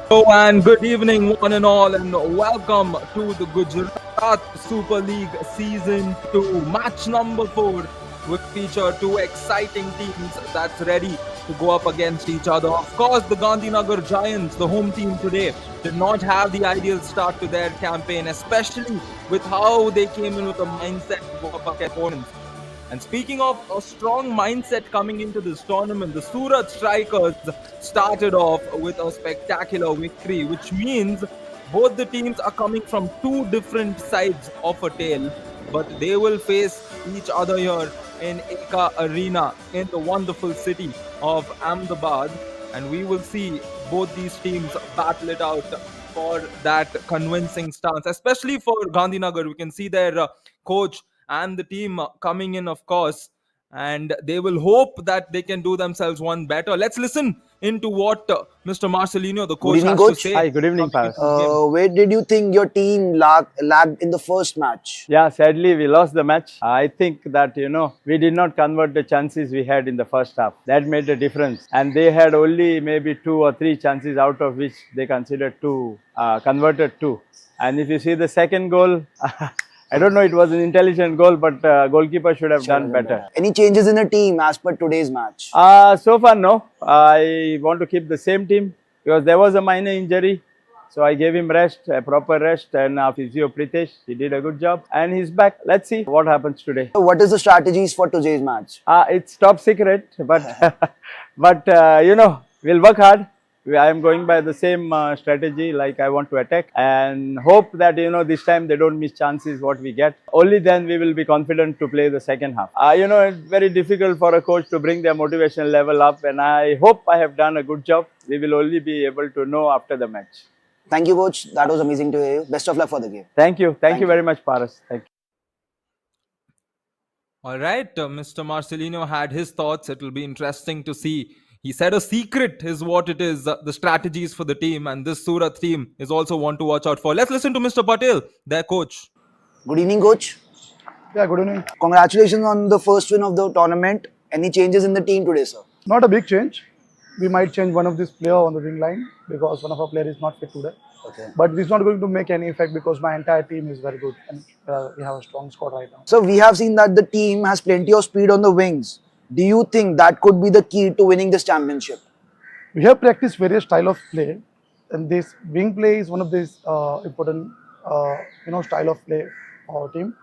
Hello and good evening, one and all, and welcome to the Gujarat Super League Season 2, match number 4, which feature two exciting teams that's ready to go up against each other. Of course, the Gandhinagar Giants, the home team today, did not have the ideal start to their campaign, especially with how they came in with a mindset to go up against opponents. And speaking of a strong mindset coming into this tournament, the Surat Strikers started off with a spectacular victory, which means both the teams are coming from two different sides of a tale, but they will face each other here in Eka Arena in the wonderful city of Ahmedabad. And we will see both these teams battle it out for that convincing stance, especially for Gandhinagar. We can see their coach and the team coming in, of course, and they will hope that they can do themselves one better. Let's listen into what Mr. Marcelino, the Good coach, evening, has to coach. say Hi, good evening, coming Paras. into this game. Where did you think your team lagged in the first match? Yeah, sadly, we lost the match. I think that, we did not convert the chances we had in the first half. That made a difference. And they had only maybe two or three chances out of which they considered two, converted two. And if you see the second goal, I don't know, it was an intelligent goal, but goalkeeper should have done better. Any changes in the team as per today's match? So far, no. I want to keep the same team because there was a minor injury. So I gave him rest, a proper rest, and physio Pritesh, he did a good job, and he's back. Let's see what happens today. What is the strategies for today's match? It's top secret, but we'll work hard. I am going by the same strategy, like I want to attack and hope that this time they don't miss chances what we get. Only then we will be confident to play the second half. It's very difficult for a coach to bring their motivation level up, and I hope I have done a good job. We will only be able to know after the match. Thank you, coach. That was amazing to hear you. Best of luck for the game. Thank you. Thank you very much, Paras. Thank you. All right, Mr. Marcelino had his thoughts. It will be interesting to see. He said a secret is what it is, the strategies for the team, and this Surat team is also one to watch out for. Let's listen to Mr. Patel, their coach. Good evening, coach. Yeah, good evening. Congratulations on the first win of the tournament. Any changes in the team today, sir? Not a big change. We might change one of this player on the wing line because one of our players is not fit today. Okay. But this is not going to make any effect because my entire team is very good and we have a strong squad right now. So we have seen that the team has plenty of speed on the wings. Do you think that could be the key to winning this championship? We have practiced various style of play, and this wing play is one of these important, style of play for our team.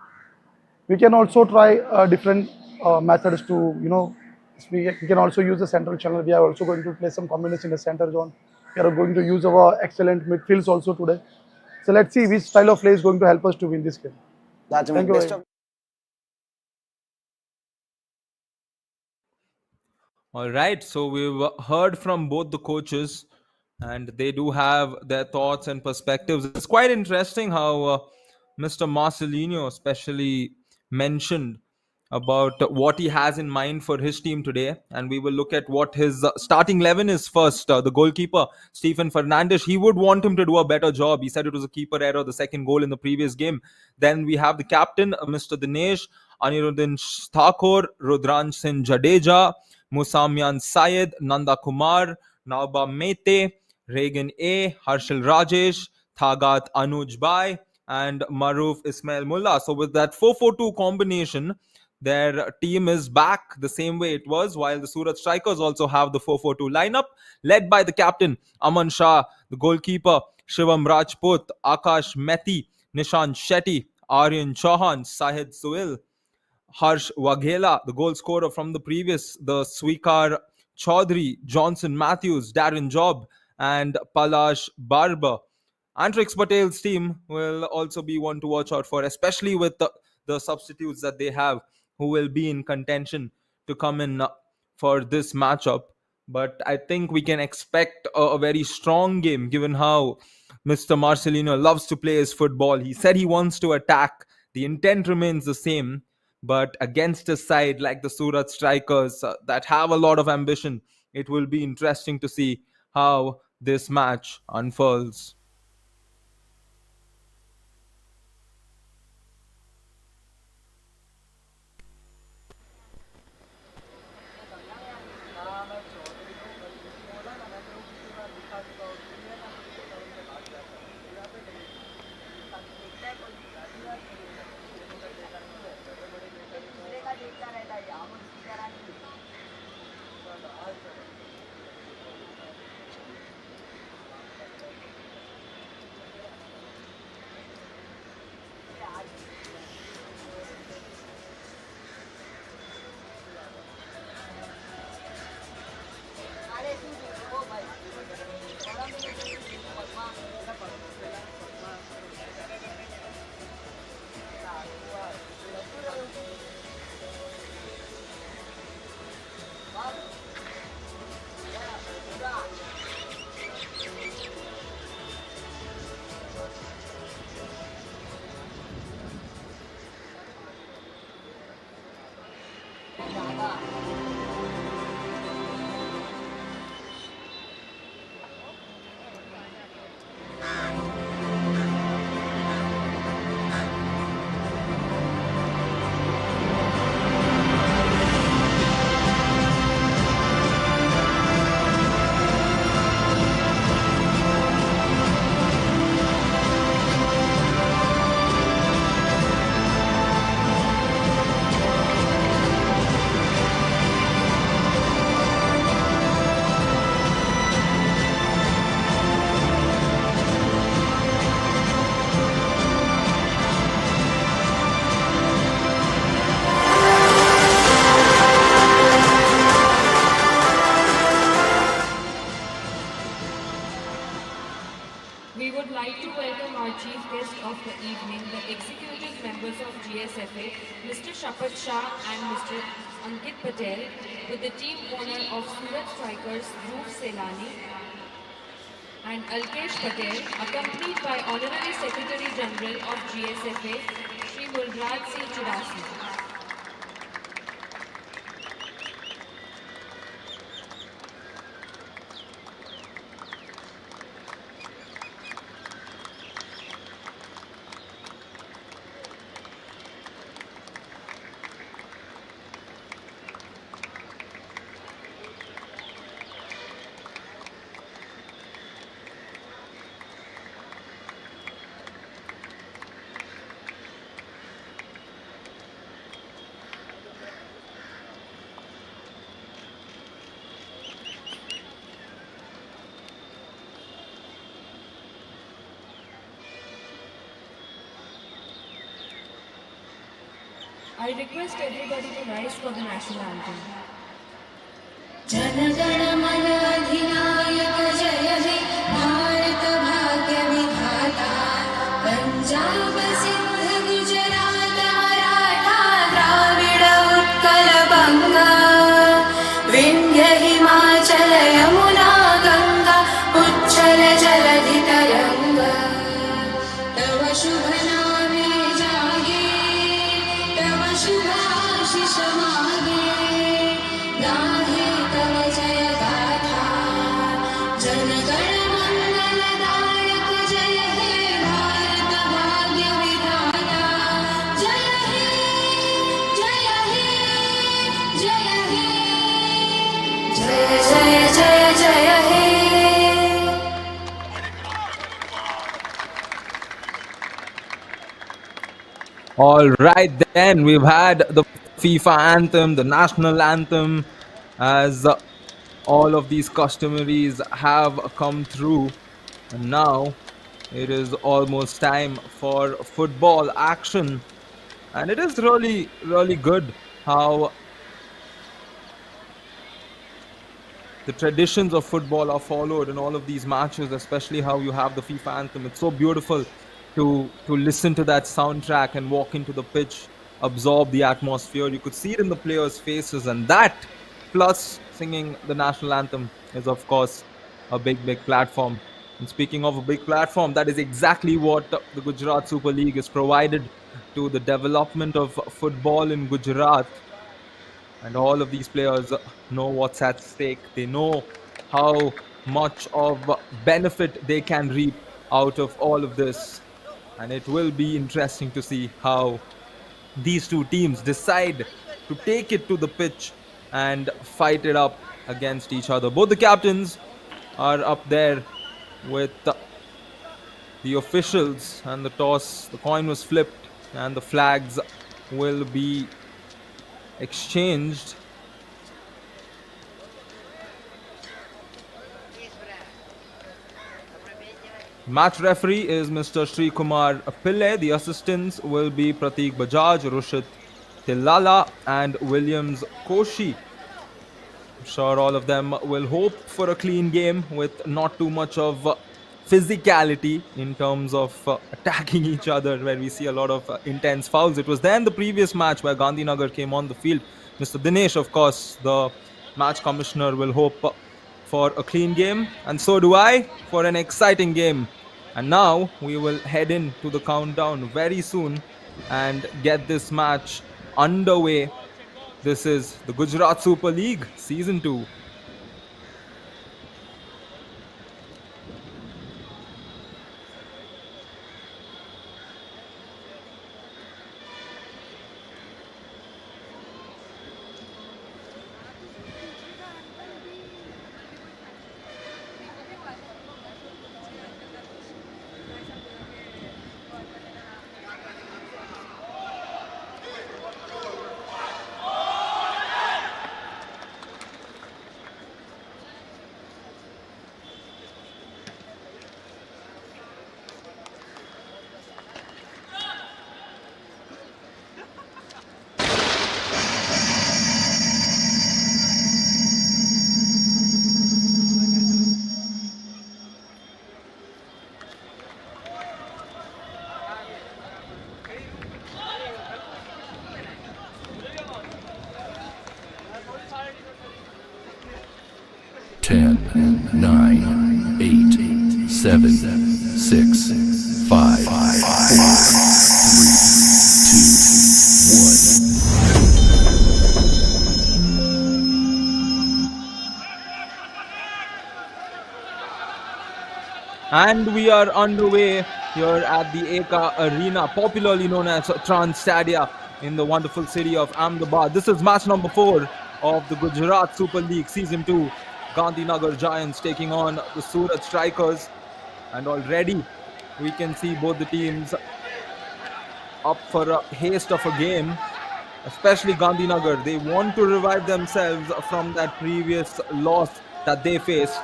We can also try different methods to, we can also use the central channel. We are also going to play some combination in the center zone. We are going to use our excellent midfields also today. So let's see which style of play is going to help us to win this game. That's Thank you. best of All right, so we've heard from both the coaches, and they do have their thoughts and perspectives. It's quite interesting how Mr. Marcelino especially mentioned about what he has in mind for his team today, and we will look at what his starting 11 is first. The goalkeeper, Stephen Fernandes, he would want him to do a better job. He said it was a keeper error, the second goal in the previous game. Then we have the captain, Mr. Dinesh, Aniruddin Thakur, Rudran Singh Jadeja, Musamyan Syed, Nanda Kumar, Nauba Mete, Regan A, Harshal Rajesh, Thagat Anuj Bai, and Maruf Ismail Mullah. So with that 4-4-2 combination, their team is back the same way it was, while the Surat Strikers also have the 4-4-2 lineup, led by the captain, Aman Shah, the goalkeeper, Shivam Rajput, Akash Methi, Nishan Shetty, Aryan Chauhan, Sahid Suil, Harsh Waghela, the goal scorer from the previous, the Swikar Chaudhary, Johnson Matthews, Darren Job, and Palash Barber. Antrix Patel's team will also be one to watch out for, especially with the substitutes that they have who will be in contention to come in for this matchup. But I think we can expect a very strong game given how Mr. Marcelino loves to play his football. He said he wants to attack. The intent remains the same, but against a side like the Surat Strikers that have a lot of ambition, it will be interesting to see how this match unfolds. We would like to welcome our chief guest of the evening, the executive members of GSFA, Mr. Shapat Shah and Mr. Ankit Patel, with the team owner of Surat Strikers, Dhruv Selani, and Alkesh Patel, accompanied by Honorary Secretary General of GSFA, Shri Mulraj Singh Churasi. I request everybody to rise for the national anthem. Jana Gana Mana अधिनायक जय हे भारत भाग्य विधाता पंजाब सिंध गुजरात मराठा द्राविड उत्कल बंगा विंध्य हिमाचल यमुना गंगा उच्चल जलधि तरंगा तव शुभ नामे जागे तव शुभ आशीष मागे गाहे तव जय गाथा जनगण मंगलदायक जय हे भारत भाग्य विधाता जय हे जय हे जय हे जय जय जय जय हे All right, then we've had the FIFA anthem, the national anthem, as all of these customaries have come through, and now it is almost time for football action. And it is really, really good how the traditions of football are followed in all of these matches, especially how you have the FIFA anthem. It's so beautiful to listen to that soundtrack and walk into the pitch, absorb the atmosphere. You could see it in the players' faces, and that plus singing the national anthem is, of course, a big, big platform. And speaking of a big platform, that is exactly what the Gujarat Super League is provided to the development of football in Gujarat. And all of these players know what's at stake. They know how much of benefit they can reap out of all of this. And it will be interesting to see how these two teams decide to take it to the pitch and fight it up against each other. Both the captains are up there with the officials, and the coin was flipped, and the flags will be exchanged. Match referee is Mr. Sri Kumar Pillai. The assistants will be Pratik Bajaj, Rushit Tillala, and Williams Koshi. I'm sure all of them will hope for a clean game with not too much of physicality in terms of attacking each other, where we see a lot of intense fouls. It was then the previous match where Gandhinagar came on the field. Mr. Dinesh, of course, the match commissioner, will hope for a clean game, and so do I, for an exciting game. And now we will head into the countdown very soon and get this match underway. This is the Gujarat Super League Season 2. Ten, 9, 8, 7, 6, 5, 4, 3, 2, 1. And we are underway here at the Eka Arena, popularly known as Trans Stadia, in the wonderful city of Ahmedabad. This is match number 4 of the Gujarat Super League Season 2. Gandhinagar Giants taking on the Surat Strikers. And already we can see both the teams up for a haste of a game, especially Gandhinagar. They want to revive themselves from that previous loss that they faced.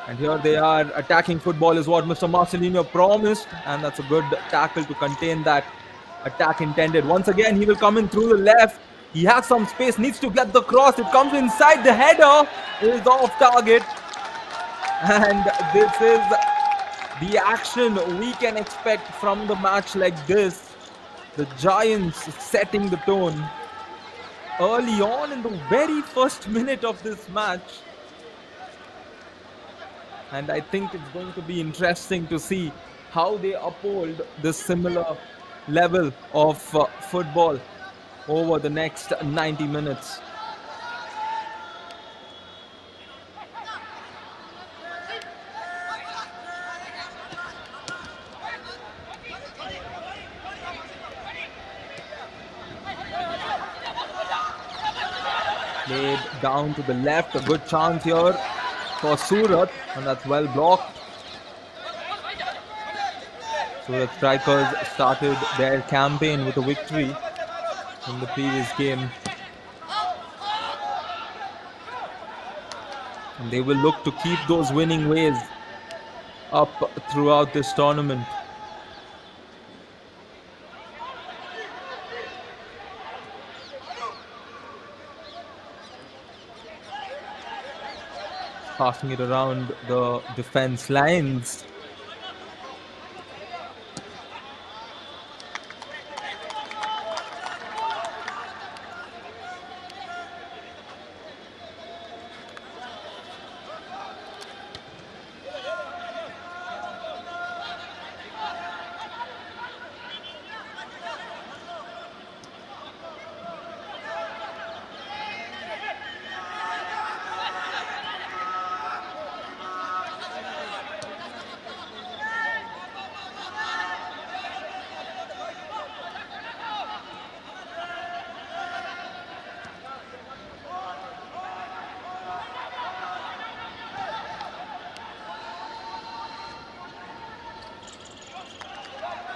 And here they are. Attacking football is what Mr. Marcelino promised, and that's a good tackle to contain that attack intended. Once again, he will come in through the left. He has some space, needs to get the cross. It comes inside. The header is off target. And this is the action we can expect from the match like this. The Giants setting the tone early on in the very first minute of this match. And I think it's going to be interesting to see how they uphold this similar level of football over the next 90 minutes. Played down to the left, a good chance here for Surat, and that's well blocked. Surat Strikers started their campaign with a victory in the previous game, and they will look to keep those winning ways up throughout this tournament. Passing it around the defense lines.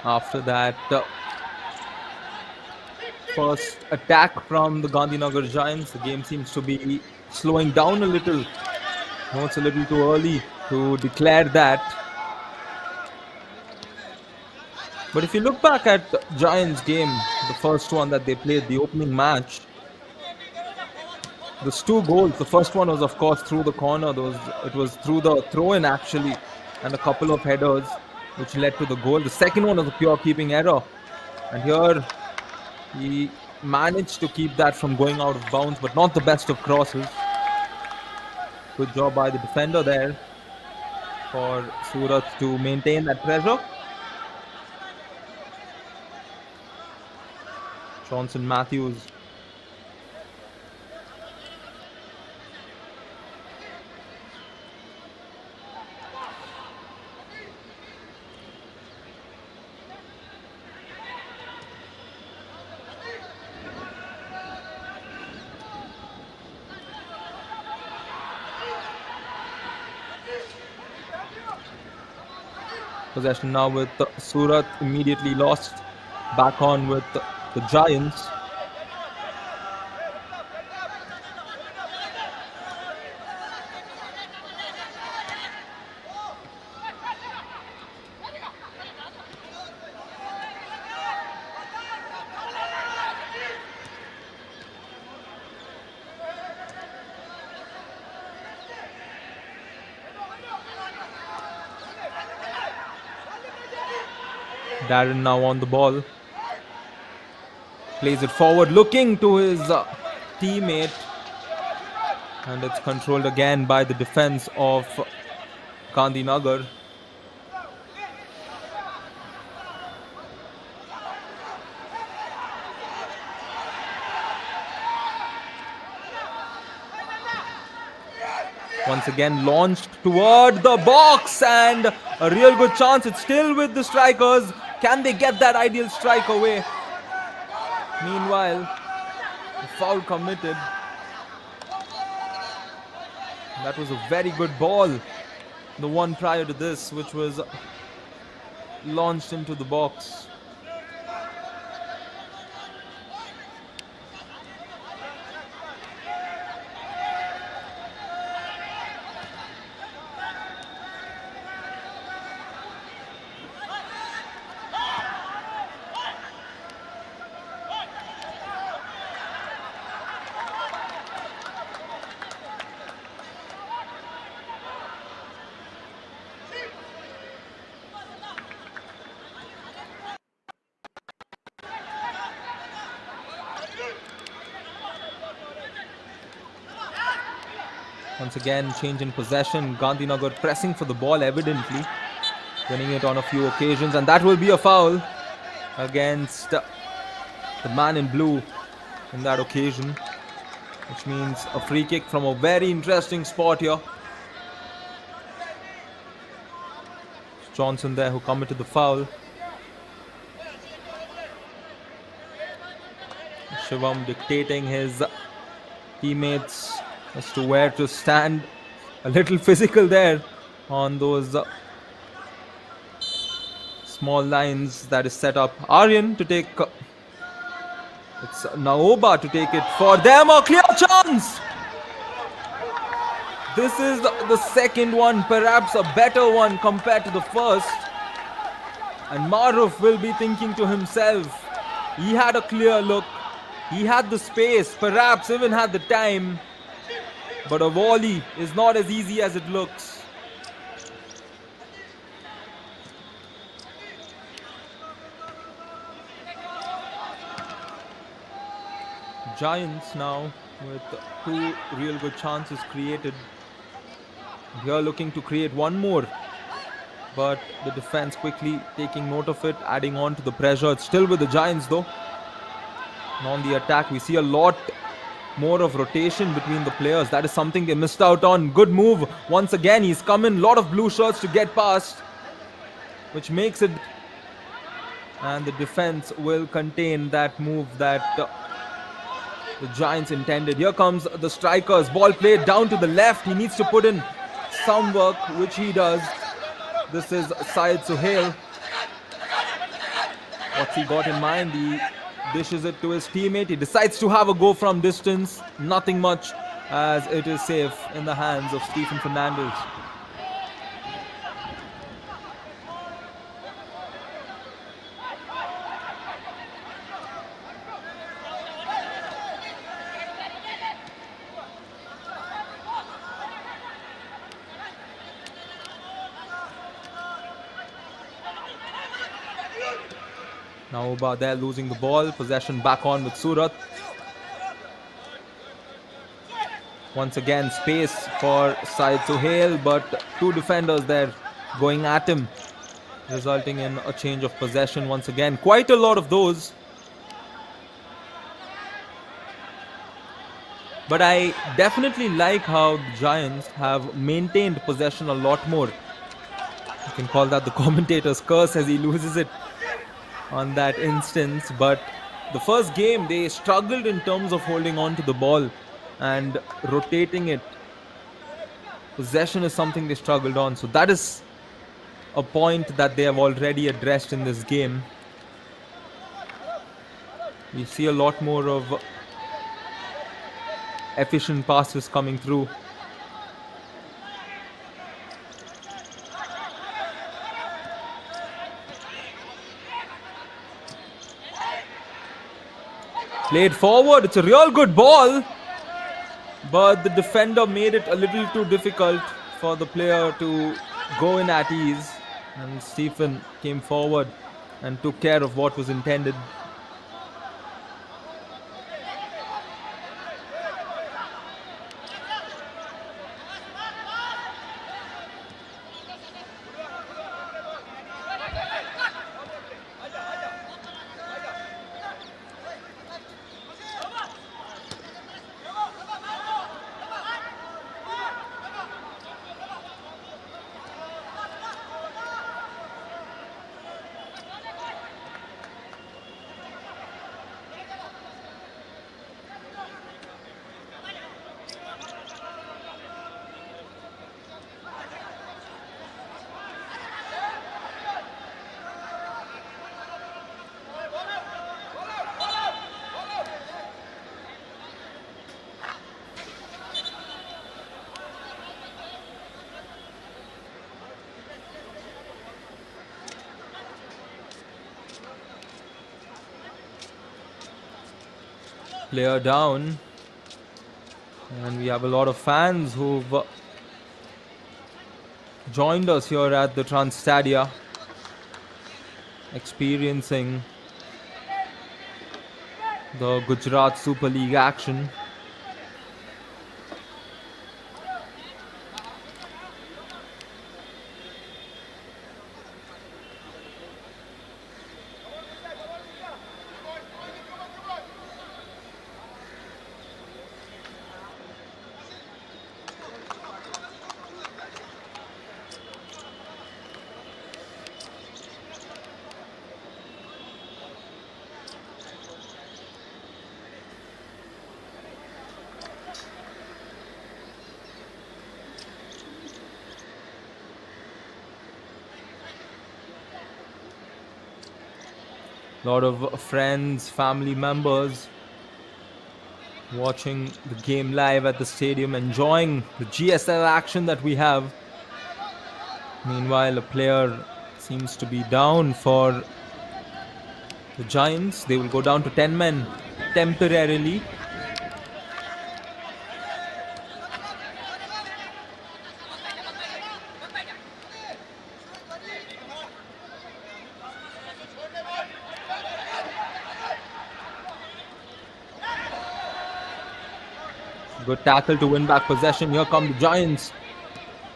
After that first attack from the Gandhinagar Giants, the game seems to be slowing down a little. No, it's a little too early to declare that. But if you look back at the Giants game, the first one that they played, the opening match, those two goals. The first one was, of course, through the corner. It was through the throw-in actually, and a couple of headers, which led to the goal. The second one was a pure keeping error, and here he managed to keep that from going out of bounds, but not the best of crosses. Good job by the defender there for Surat to maintain that pressure. Johnson Matthews. Possession now with Surat, immediately lost. Back on with the Giants. Darren now on the ball. Plays it forward, looking to his teammate. And it's controlled again by the defense of Gandhinagar. Once again launched toward the box, and a real good chance. It's still with the strikers. Can they get that ideal strike away? Meanwhile, the foul committed. That was a very good ball. The one prior to this, which was launched into the box. Once again, change in possession. Gandhinagar pressing for the ball, evidently. Winning it on a few occasions. And that will be a foul against the man in blue in that occasion. Which means a free kick from a very interesting spot here. Johnson there who committed the foul. Shivam dictating his teammates as to where to stand. A little physical there on those small lines that is set up. Aryan to take, it's Naoba to take it for them. A clear chance! This is the second one, perhaps a better one compared to the first. And Maruf will be thinking to himself, he had a clear look, he had the space, perhaps even had the time. But a volley is not as easy as it looks. Giants now with two real good chances created. Here looking to create one more. But the defense quickly taking note of it, adding on to the pressure. It's still with the Giants though. And on the attack, we see a lot more of rotation between the players. That is something they missed out on. Good move. Once again, he's come in. A lot of blue shirts to get past, which makes it. And the defense will contain that move that the Giants intended. Here comes the strikers. Ball played down to the left. He needs to put in some work, which he does. This is Syed Suhail. What's he got in mind? He dishes it to his teammate. He decides to have a go from distance. Nothing much, as it is safe in the hands of Stephen Fernandez. Now about there losing the ball. Possession back on with Surat. Once again, space for Syed Suhail, but two defenders there going at him, resulting in a change of possession once again. Quite a lot of those. But I definitely like how the Giants have maintained possession a lot more. You can call that the commentator's curse as he loses it on that instance. But the first game, they struggled in terms of holding on to the ball and rotating it. Possession is something they struggled on. So that is a point that they have already addressed in this game. We see a lot more of efficient passes coming through. Played forward. It's a real good ball. But the defender made it a little too difficult for the player to go in at ease. And Stephen came forward and took care of what was intended. Player down, and we have a lot of fans who've joined us here at the Transstadia, experiencing the Gujarat Super League action. A lot of friends, family members watching the game live at the stadium, enjoying the GSL action that we have. Meanwhile, a player seems to be down for the Giants. They will go down to 10 men temporarily. Good tackle to win back possession. Here come the Giants.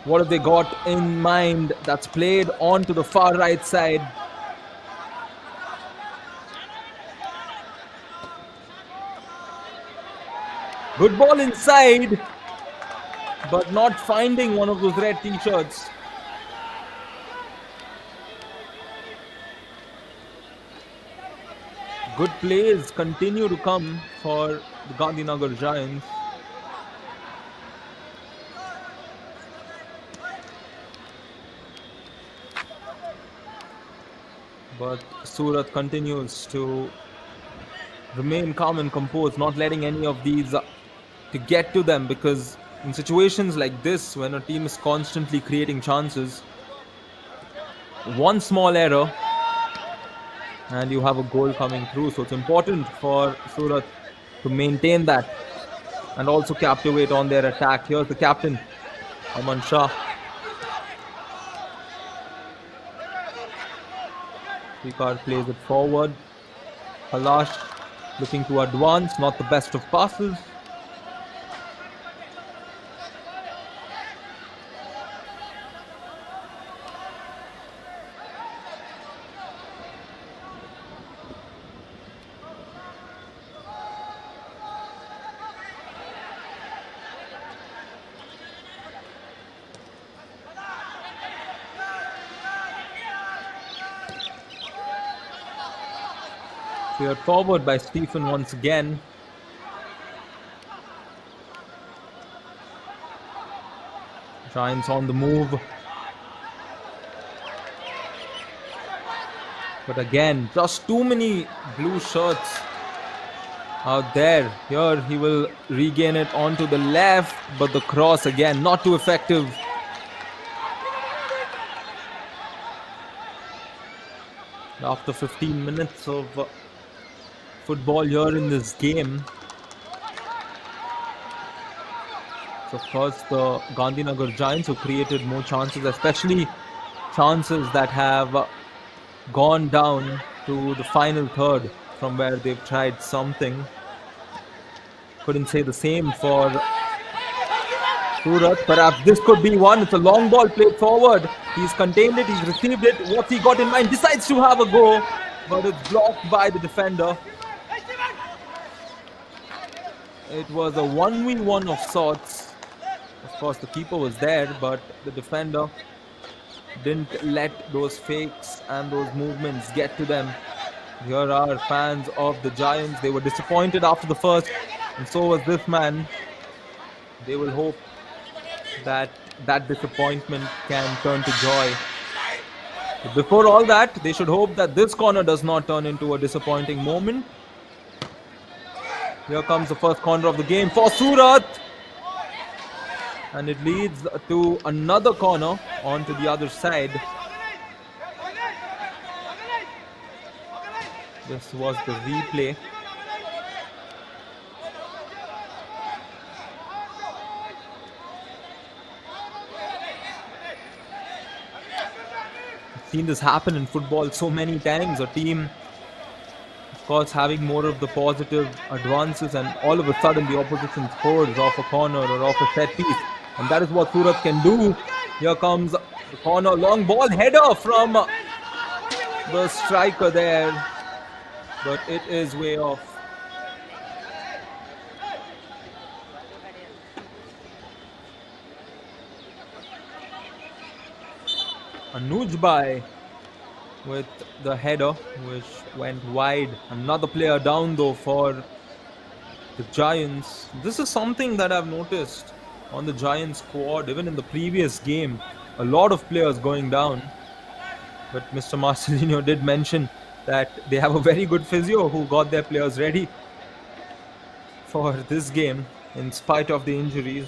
What have they got in mind? That's played on to the far right side. Good ball inside, but not finding one of those red t-shirts. Good plays continue to come for the Gandhinagar Giants. But Surat continues to remain calm and composed, not letting any of these to get to them, because in situations like this, when a team is constantly creating chances, one small error and you have a goal coming through. So it's important for Surat to maintain that and also captivate on their attack. Here's the captain, Aman Shah. Srikar plays it forward. Kalash looking to advance, not the best of passes. Cleared forward by Stephen once again. Giants on the move. But again, just too many blue shirts out there. Here he will regain it onto the left, but the cross again not too effective. After 15 minutes of football here in this game, it's of course the Gandhinagar Giants who created more chances, especially chances that have gone down to the final third from where they've tried something. Couldn't say the same for Surat. Perhaps this could be one. It's a long ball played forward. He's contained it, he's received it. What's he got in mind? Decides to have a go, but it's blocked by the defender. It was a 1v1 of sorts. Of course, the keeper was there, but the defender didn't let those fakes and those movements get to them. Here are fans of the Giants. They were disappointed after the first, and so was this man. They will hope that that disappointment can turn to joy. But before all that, they should hope that this corner does not turn into a disappointing moment. Here comes the first corner of the game for Surat. And it leads to another corner onto the other side. This was the replay. I've seen this happen in football so many times. A team, of course, having more of the positive advances, and all of a sudden the opposition scores off a corner or off a set piece. And that is what Surat can do. Here comes the corner, long ball, header from the striker there. But it is way off. Anujbai with the header, which went wide. Another player down though for the Giants. This is something that I've noticed on the Giants squad, even in the previous game. A lot of players going down. But Mr. Marcelino did mention that they have a very good physio who got their players ready for this game in spite of the injuries.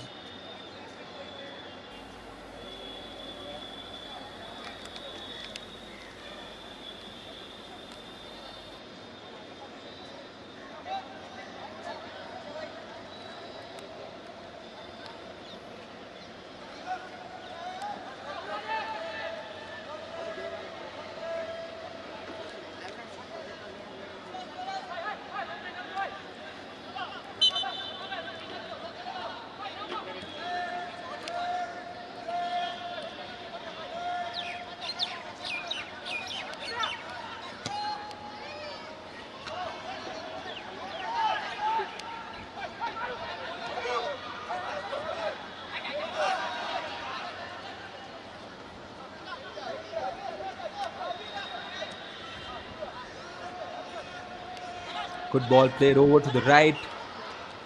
Good ball played over to the right.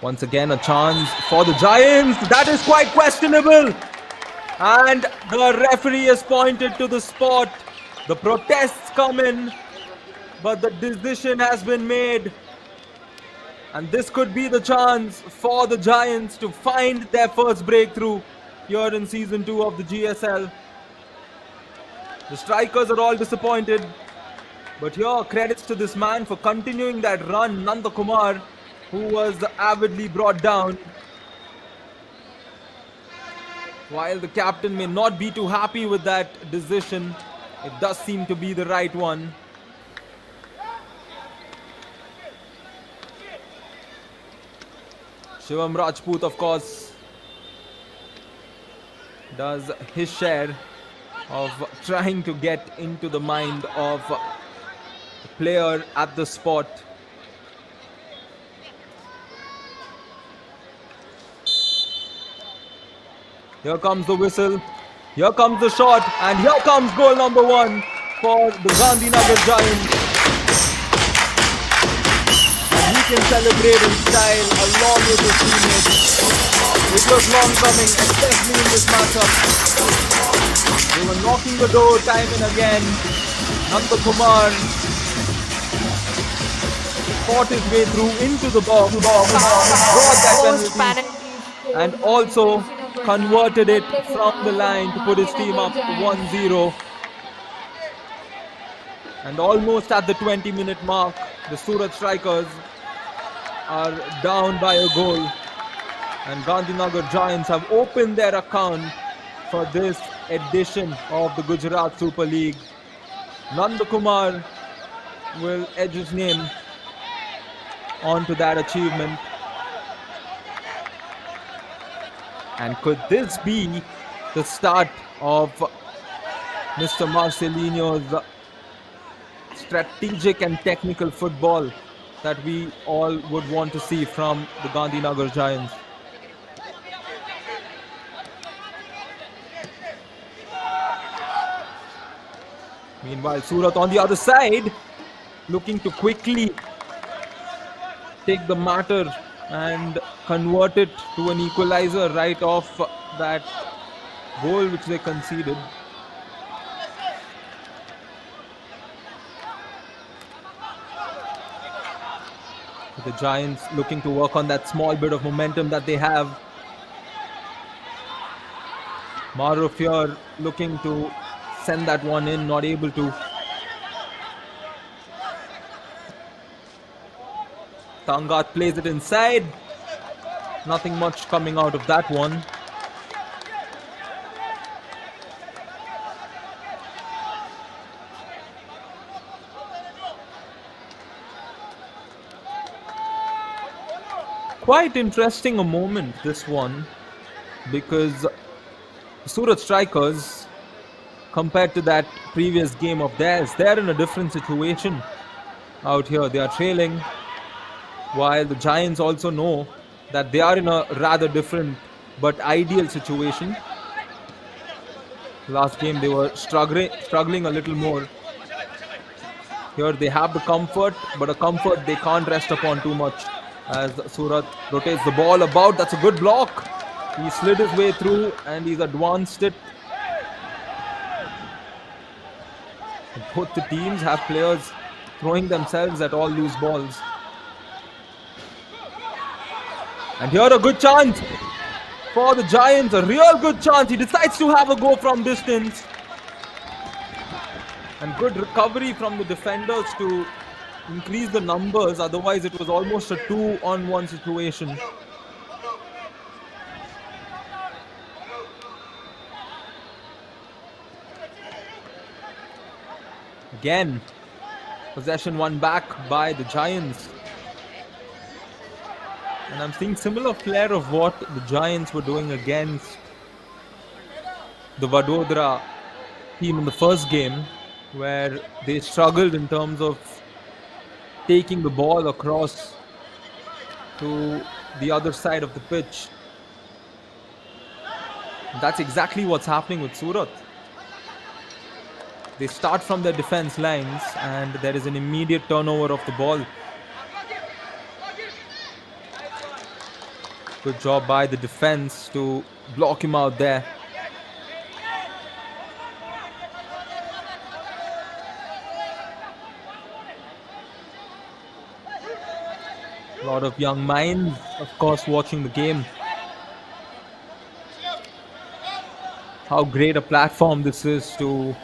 Once again, a chance for the Giants. That is quite questionable. And the referee has pointed to the spot. The protests come in, but the decision has been made. And this could be the chance for the Giants to find their first breakthrough here in Season 2 of the GSL. The strikers are all disappointed. But here, credits to this man for continuing that run, Nanda Kumar, who was avidly brought down. While the captain may not be too happy with that decision, it does seem to be the right one. Shivam Rajput, of course, does his share of trying to get into the mind of the player at the spot. Here comes the whistle, here comes the shot, and here comes goal number 1 for the Gandhinagar Giants. And he can celebrate in style along with his teammates. It was long coming, especially in this matchup. They were knocking the door time and again. Nanda Kumar fought his way through into the box, brought that penalty, and also converted it from the line to put his team up 1-0. And almost at the 20-minute mark, the Surat strikers are down by a goal. And Gandhinagar Giants have opened their account for this edition of the Gujarat Super League. Nanda Kumar will edge his name onto that achievement. And could this be the start of Mr. Marcelino's strategic and technical football that we all would want to see from the Gandhinagar Giants? Meanwhile, Surat on the other side, looking to quickly take the matter and convert it to an equalizer right off that goal which they conceded. The Giants looking to work on that small bit of momentum that they have. Maruf here looking to send that one in, not able to. Tangat plays it inside. Nothing much coming out of that one. Quite interesting a moment, this one, because Surat strikers, compared to that previous game of theirs, they're in a different situation out here. They are trailing, while the Giants also know that they are in a rather different but ideal situation. Last game they were struggling a little more. Here they have the comfort, but a comfort they can't rest upon too much, as Surat rotates the ball about. That's a good block. He slid his way through and he's advanced it. Both the teams have players throwing themselves at all loose balls. And here a good chance for the Giants, a real good chance. He decides to have a go from distance. And good recovery from the defenders to increase the numbers. Otherwise it was almost a 2-on-1 situation. Again, possession won back by the Giants. And I'm seeing similar flair of what the Giants were doing against the Vadodara team in the first game, where they struggled in terms of taking the ball across to the other side of the pitch. That's exactly what's happening with Surat. They start from their defense lines and there is an immediate turnover of the ball. Good job by the defense to block him out there. A lot of young minds, of course, watching the game. How great a platform this is to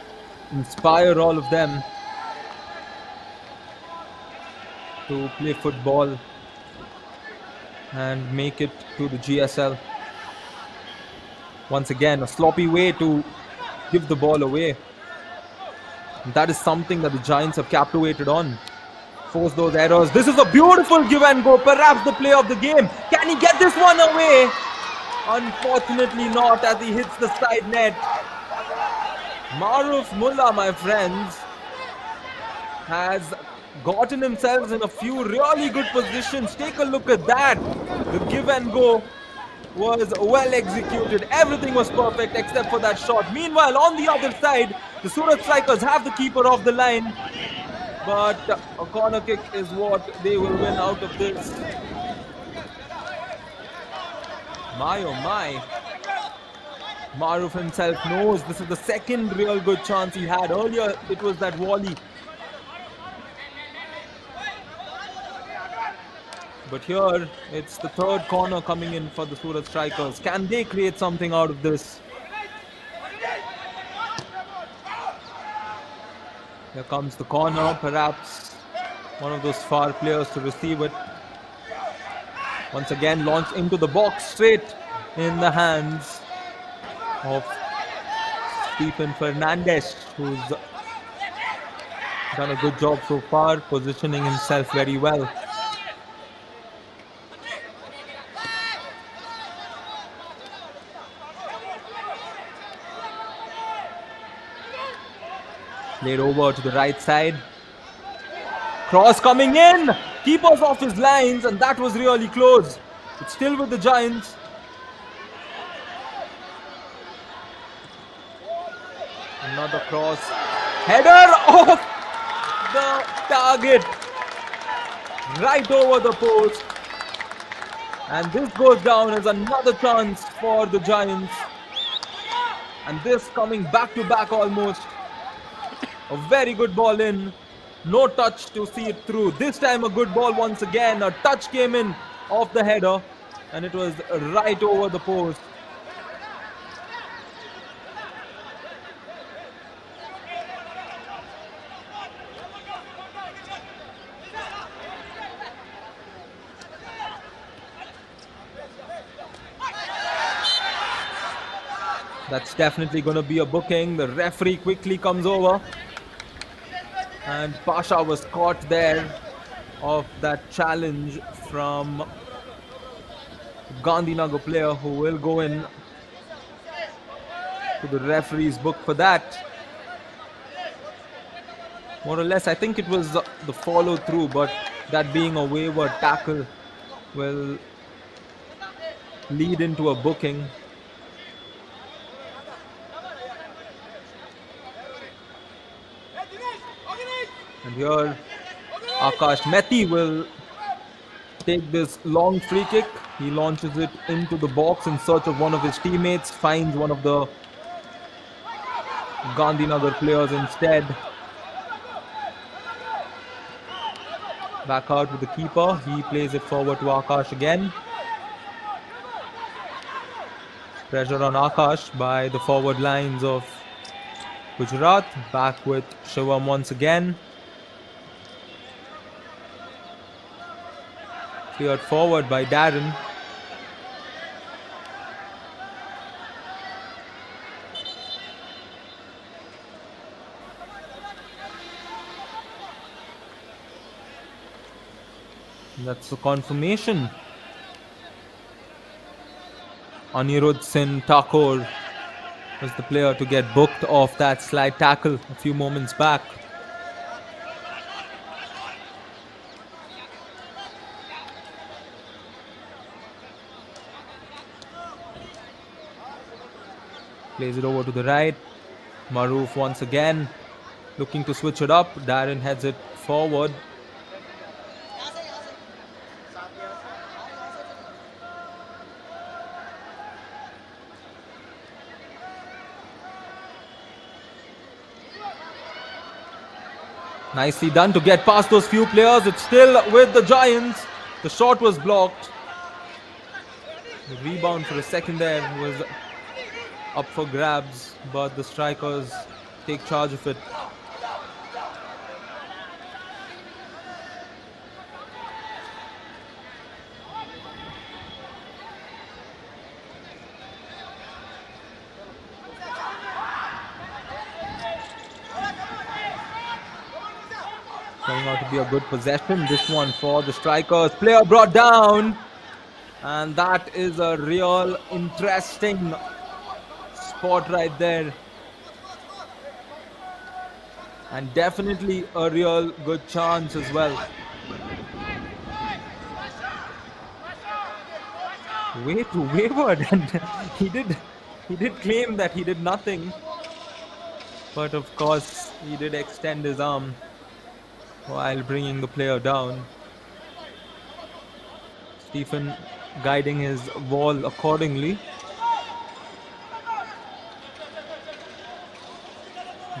inspire all of them to play football and make it to the GSL. Once again, a sloppy way to give the ball away. And that is something that the Giants have captivated on. force those errors. This is a beautiful give and go, perhaps the play of the game. Can he get this one away? Unfortunately not, as he hits the side net. Maruf Mullah, my friends, has gotten himself in a few really good positions. Take a look at that. The give and go was well executed. Everything was perfect except for that shot. Meanwhile, on the other side, the Surat strikers have the keeper off the line. But a corner kick is what they will win out of this. My oh my. Maruf himself knows this is the second real good chance he had. Earlier, it was that volley. But here, it's the third corner coming in for the Surat strikers. Can they create something out of this? Here comes the corner, perhaps one of those far players to receive it. Once again, launched into the box, straight in the hands of Stephen Fernandez, who's done a good job so far, positioning himself very well. Played over to the right side. Cross coming in. Keeper's off his lines, and that was really close. It's still with the Giants. Another cross. Header off the target. Right over the post. And this goes down as another chance for the Giants. And this coming back to back almost. A very good ball in. No touch to see it through. This time a good ball once again. A touch came in off the header. And it was right over the post. That's definitely going to be a booking. The referee quickly comes over. And Pasha was caught there of that challenge from Gandhinagar player, who will go in to the referee's book for that. More or less, I think it was the follow through, but that being a wayward tackle will lead into a booking. And here, Akash Methi will take this long free kick. He launches it into the box in search of one of his teammates, finds one of the Gandhinagar players instead. Back out with the keeper. He plays it forward to Akash again. Pressure on Akash by the forward lines of Gujarat. Back with Shivam once again. Cleared forward by Darren. That's the confirmation. Anirudh Singh Thakur was the player to get booked off that slide tackle a few moments back. Plays it over to the right. Maruf once again looking to switch it up. Darren heads it forward. Nicely done to get past those few players. It's still with the Giants. The shot was blocked. The rebound for a second there was up for grabs, but the strikers take charge of it. Turning out to be a good possession, this one for the strikers. Player brought down. And that is a real interesting spot right there. And definitely a real good chance as well. Way too wayward, and he did claim that he did nothing. But of course, he did extend his arm while bringing the player down. Stephen guiding his ball accordingly.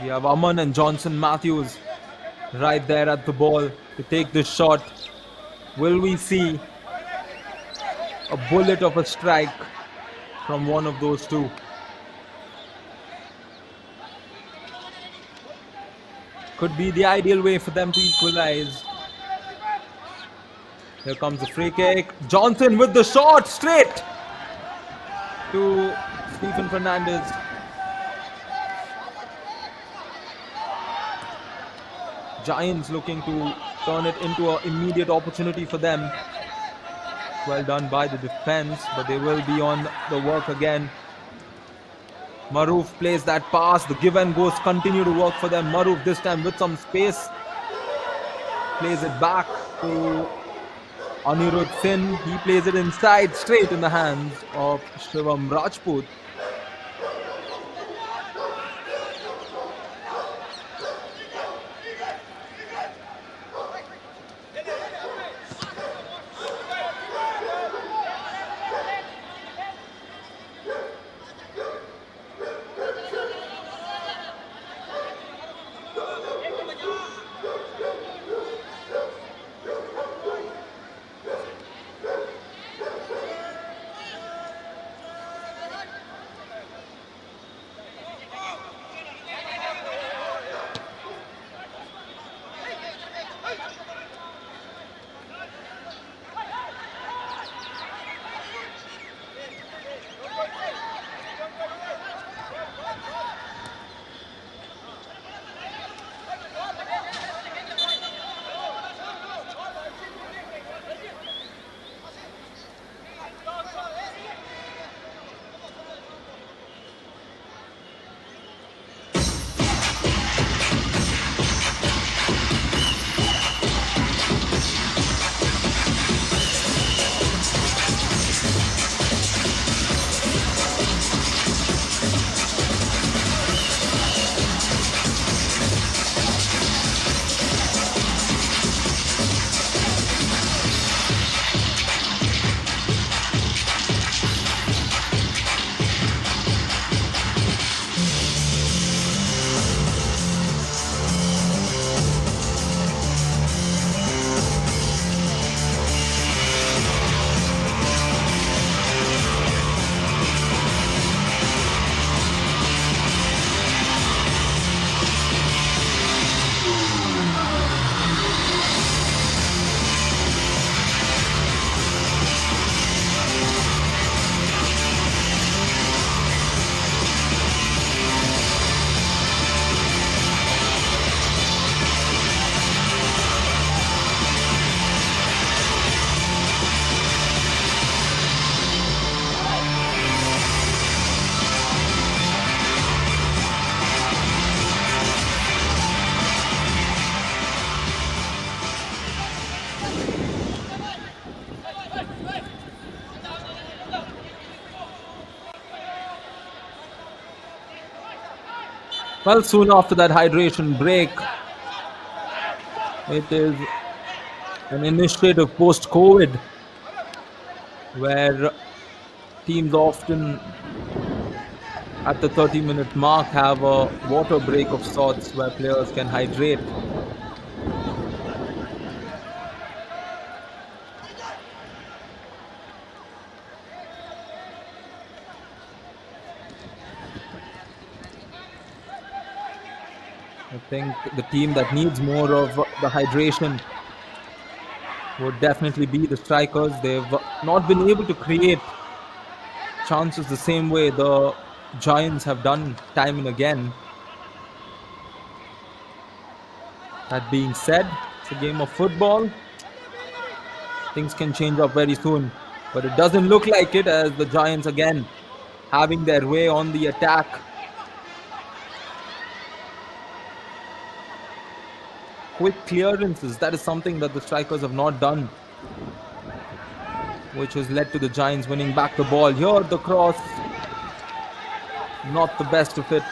We have Aman and Johnson Matthews right there at the ball to take this shot. Will we see a bullet of a strike from one of those two? Could be the ideal way for them to equalize. Here comes the free kick. Johnson with the shot straight to Stephen Fernandez. Giants looking to turn it into an immediate opportunity for them. Well done by the defense, but they will be on the work again. Maruf plays that pass. The give and goes continue to work for them. Maruf this time with some space. Plays it back to Anirudh Singh. He plays it inside, straight in the hands of Shivam Rajput. Well, soon after that hydration break, it is an initiative post-COVID where teams often at the 30-minute mark have a water break of sorts where players can hydrate. I think the team that needs more of the hydration would definitely be the strikers. They've not been able to create chances the same way the Giants have done time and again. That being said, It's a game of football. Things can change up very soon, but it doesn't look like it as the Giants again having their way on the attack. Quick clearances, that is something that the strikers have not done, which has led to the Giants winning back the ball. Here, the cross, not the best of it.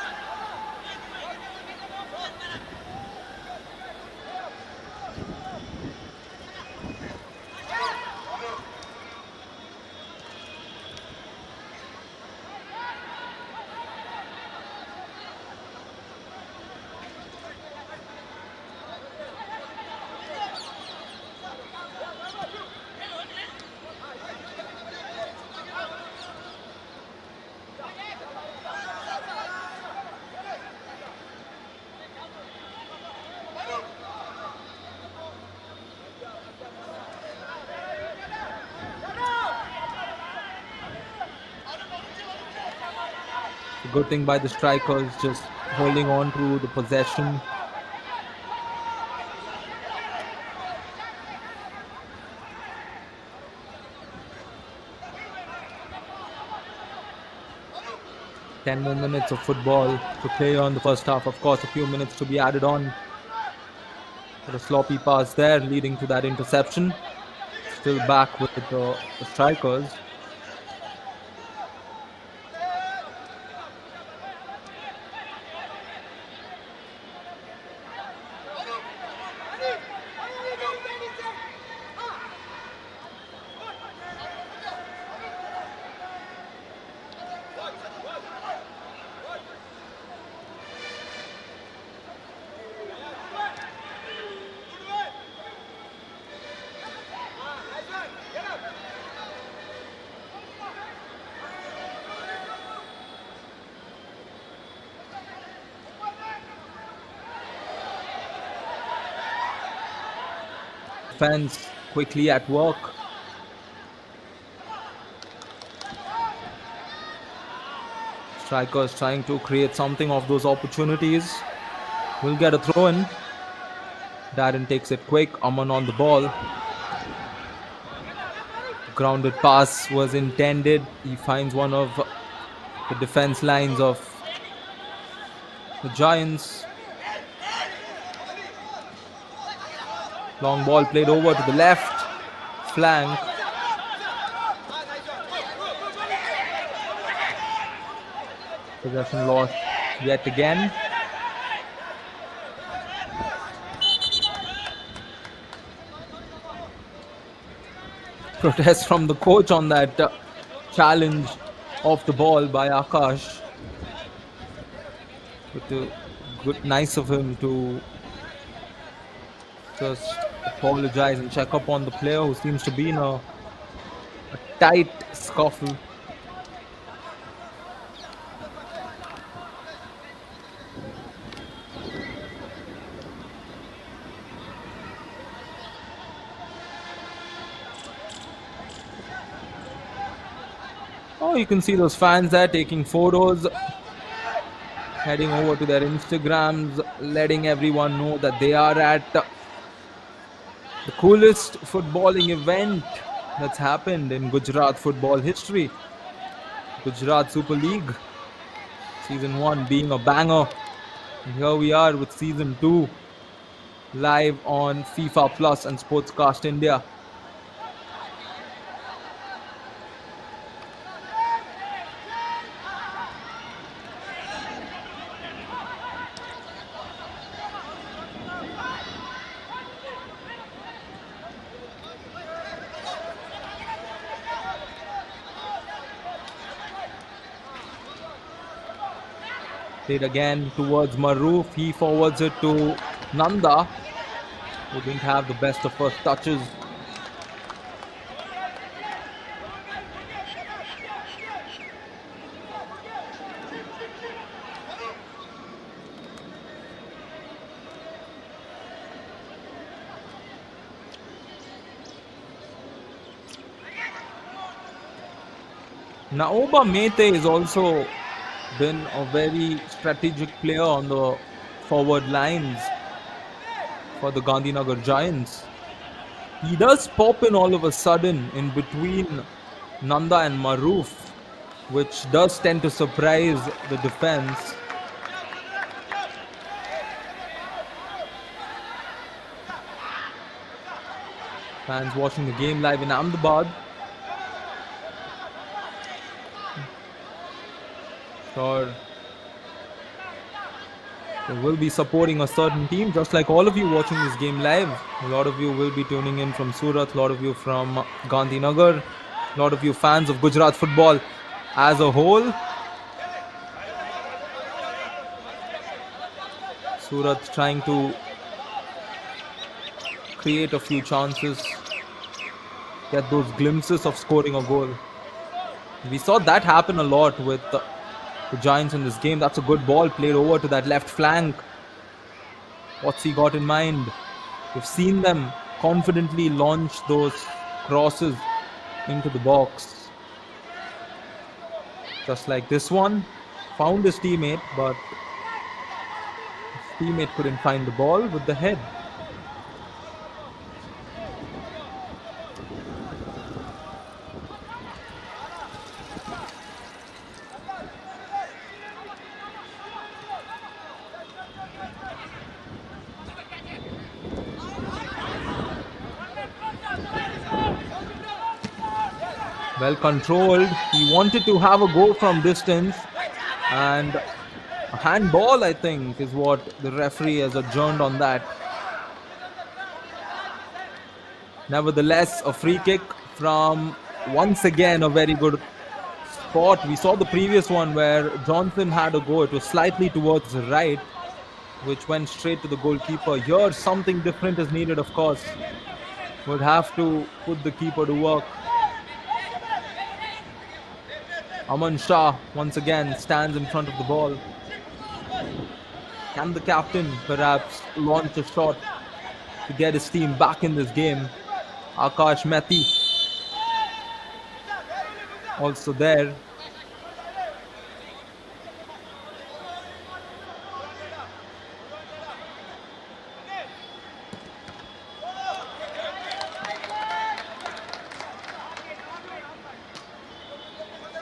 Good thing by the strikers, just holding on to the possession. Ten more minutes of football to play on the first half. Of course, a few minutes to be added on. But a sloppy pass there, leading to that interception. Still back with the strikers. Defense quickly at work. Strikers trying to create something of those opportunities. Will get a throw in. Darren takes it quick. Aman on the ball. Grounded pass was intended. He finds one of the defense lines of the Giants. Long ball played over to the left flank. Possession lost yet again. Protest from the coach on that challenge off the ball by Akash. But nice of him to just apologize and check up on the player who seems to be in a tight scuffle. Oh, you can see those fans there taking photos, heading over to their Instagrams, letting everyone know that they are at the coolest footballing event that's happened in Gujarat football history. Gujarat Super League Season 1 being a banger. And here we are with Season 2 live on FIFA Plus and Sportscast India. Played again towards Maroof. He forwards it to Nanda, who didn't have the best of first touches. Naoba Mete is also been a very strategic player on the forward lines for the Gandhinagar Giants. He does pop in all of a sudden in between Nanda and Maroof, which does tend to surprise the defense. Fans watching the game live in Ahmedabad. Sure. They will be supporting a certain team, just like all of you watching this game live. A lot of you will be tuning in from Surat, a lot of you from Gandhinagar, a lot of you fans of Gujarat football as a whole. Surat trying to create a few chances, get those glimpses of scoring a goal. We saw that happen a lot with the Giants in this game. That's a good ball played over to that left flank. What's he got in mind? We've seen them confidently launch those crosses into the box. Just like this one. Found his teammate, but his teammate couldn't find the ball with the head. Well controlled. He wanted to have a go from distance, and a handball, I think, is what the referee has adjourned on that. Nevertheless, a free kick from, once again, a very good spot. We saw the previous one where Johnson had a go. It was slightly towards the right, which went straight to the goalkeeper. Here, something different is needed, of course. Would have to put the keeper to work. Aman Shah once again stands in front of the ball. Can the captain perhaps launch a shot to get his team back in this game? Akash Methi also there.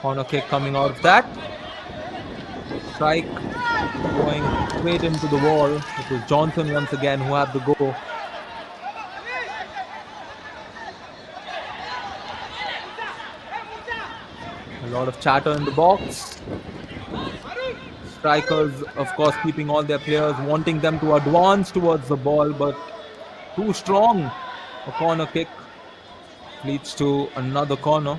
Corner kick coming out of that. Strike going straight into the wall. It was Johnson once again who had the go. A lot of chatter in the box. Strikers, of course, keeping all their players, wanting them to advance towards the ball, but too strong. A corner kick leads to another corner.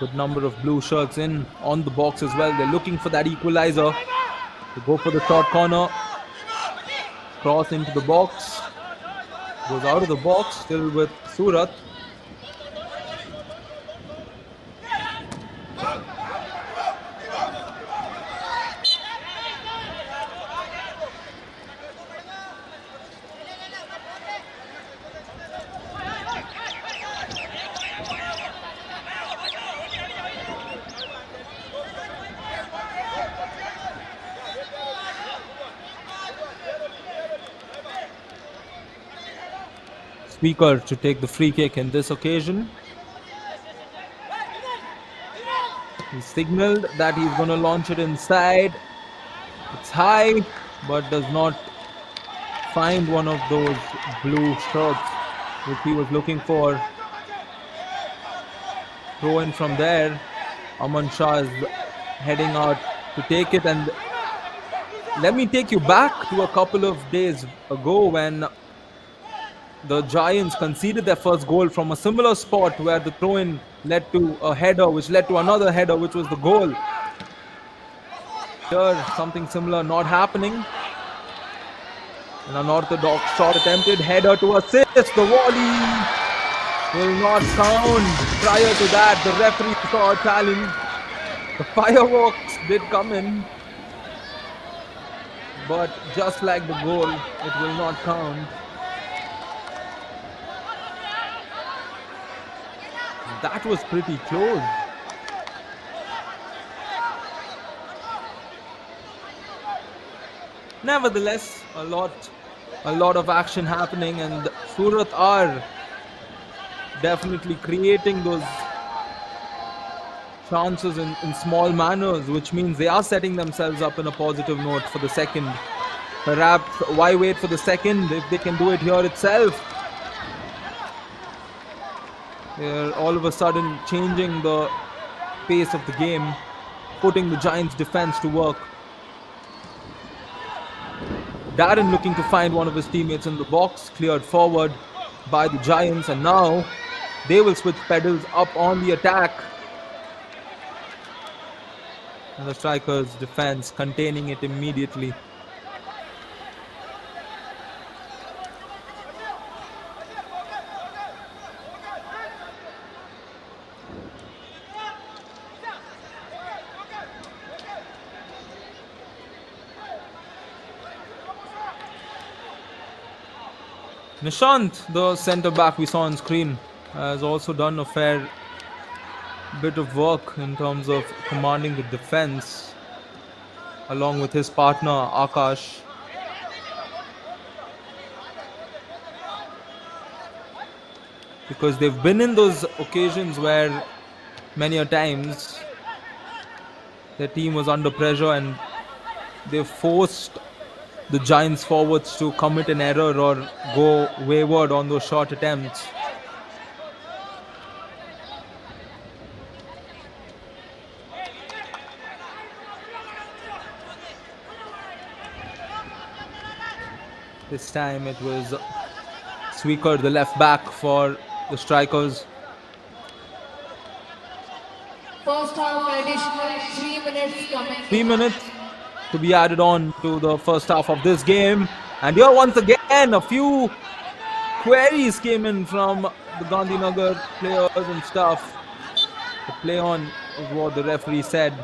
Good number of blue shirts in on the box as well. They're looking for that equalizer. They go for the short corner. Cross into the box. Goes out of the box, still with Surat. Speaker to take the free kick in this occasion. He signaled that he's going to launch it inside. It's high, but does not find one of those blue shirts which he was looking for. Throw in from there. Aman Shah is heading out to take it, and let me take you back to a couple of days ago when the Giants conceded their first goal from a similar spot where the throw-in led to a header, which led to another header, which was the goal. Here, something similar not happening. An unorthodox shot attempted, header to assist. The volley will not count. Prior to that, the referee saw a challenge. The fireworks did come in, but just like the goal, it will not count. that was pretty close. Nevertheless, a lot of action happening, and Surat are definitely creating those chances in small manners, which means they are setting themselves up in a positive note for the second. Perhaps why wait for the second if they can do it here itself? They're all of a sudden changing the pace of the game, putting the Giants' defense to work. Darren looking to find one of his teammates in the box, cleared forward by the Giants, and now they will switch pedals up on the attack. And the Strikers' defense containing it immediately. Nishant, the centre back we saw on screen, has also done a fair bit of work in terms of commanding the defense, along with his partner Akash. Because they've been in those occasions where many a times their team was under pressure and they forced the Giants forwards to commit an error or go wayward on those short attempts. This time it was Sweeker, the left back for the Strikers. First half additional 3 minutes coming. 3 minutes to be added on to the first half of this game. And here once again a few queries came in from the Gandhinagar players and stuff. The play on is what the referee said.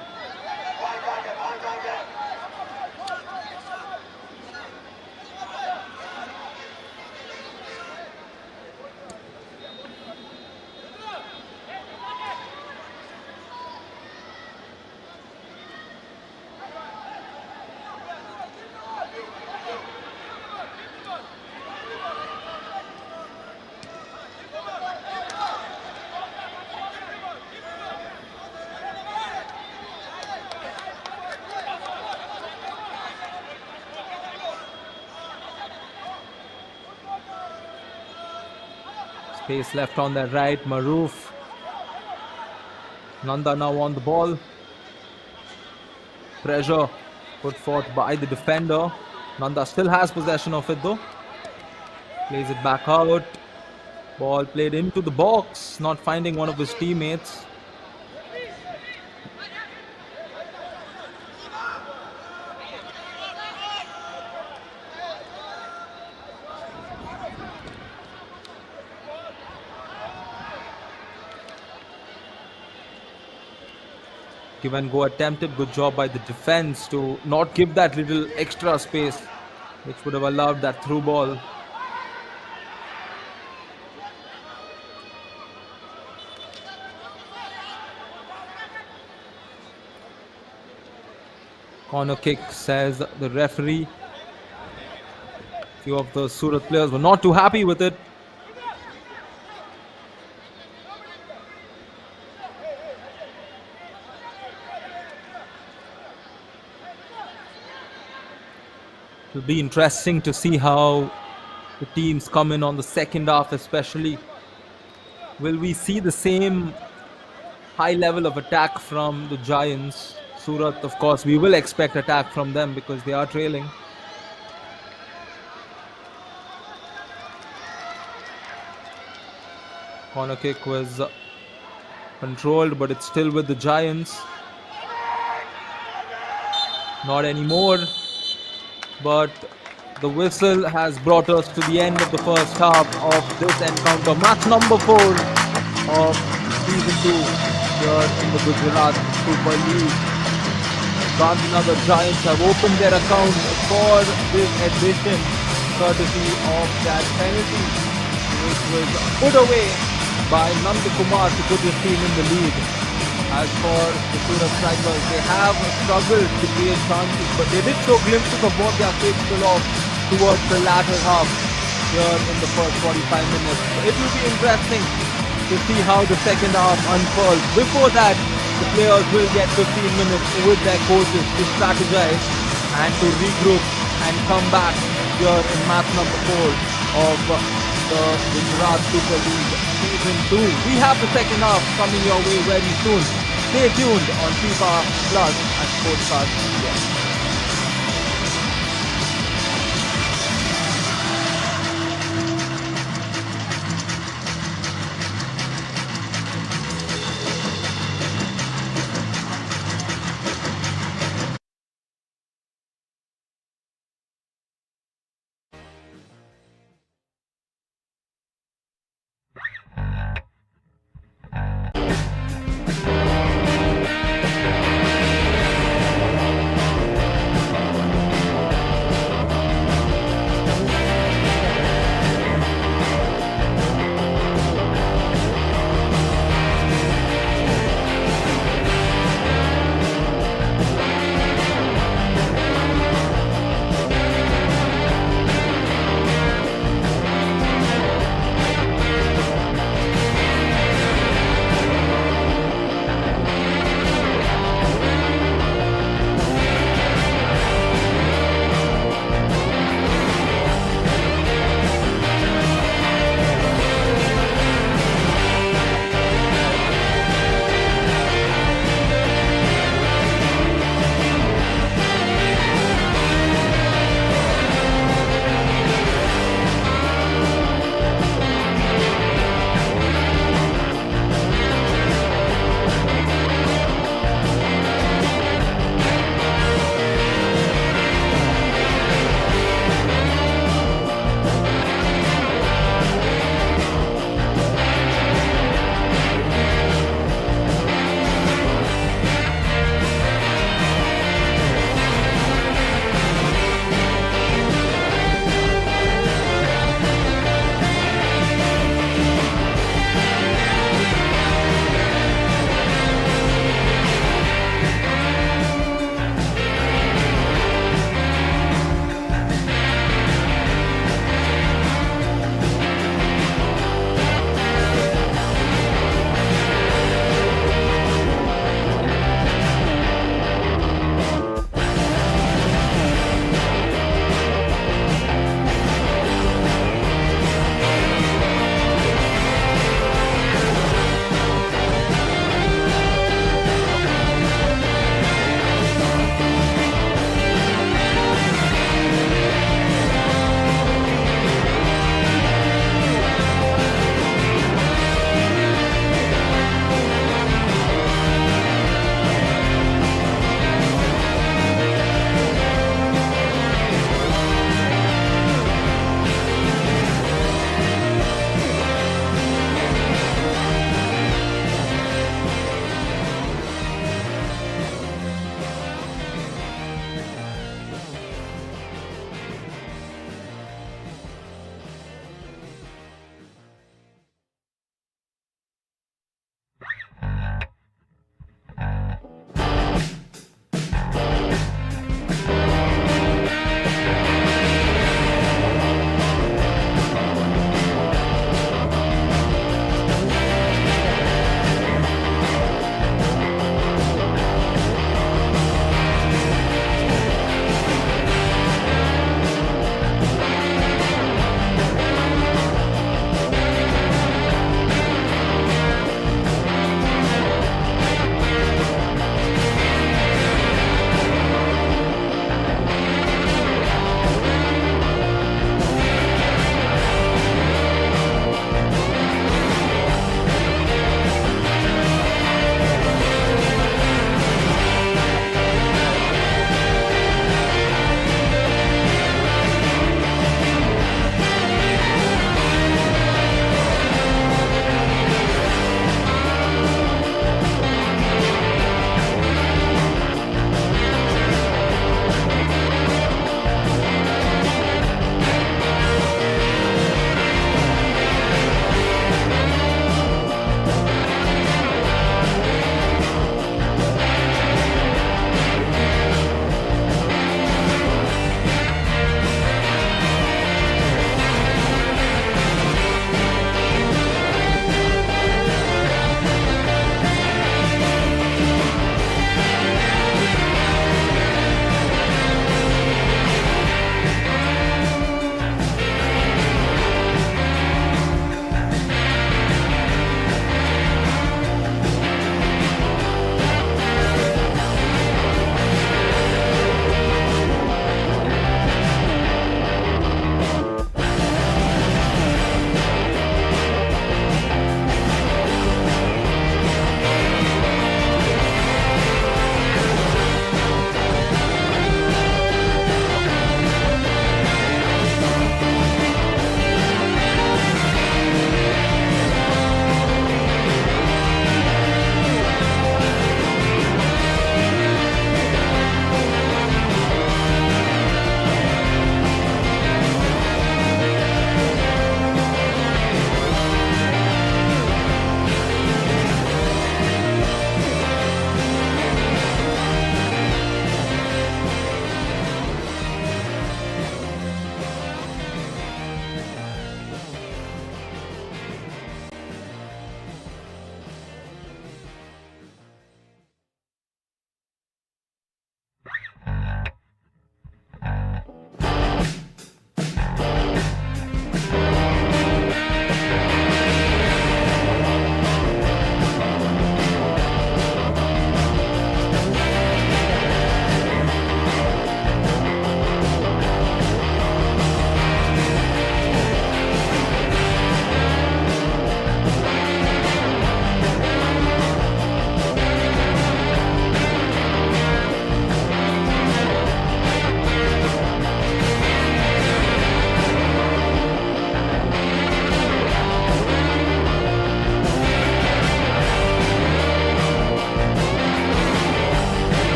Space left on the right, Maroof. Nanda now on the ball. Pressure put forth by the defender. Nanda still has possession of it though. Plays it back out. Ball played into the box, not finding one of his teammates. Give and go attempted. Good job by the defense to not give that little extra space, which would have allowed that through ball. Corner kick, says the referee. Few of the Surat players were not too happy with it. It'll be interesting to see how the teams come in on the second half especially. Will we see the same high level of attack from the Giants? Surat, of course, we will expect attack from them because they are trailing. Corner kick was controlled, but it's still with the Giants. Not anymore. But the whistle has brought us to the end of the first half of this encounter. Match number 4 of season 2 here in the Gujarat Super League. Gandhinagar Giants have opened their account for this edition courtesy of that penalty which was put away by Nand Kumar to put his team in the lead. As for the Surat Strikers, they have struggled to create chances, but they did show glimpses of what they are capable of towards the latter half here in the first 45 minutes. It will be interesting to see how the second half unfolds. Before that, the players will get 15 minutes with their coaches to strategize and to regroup and come back here in match number 4 of the Gujarat Super League Season 2. We have the second half coming your way very soon. Stay tuned on FIFA Plus and Sportscast India.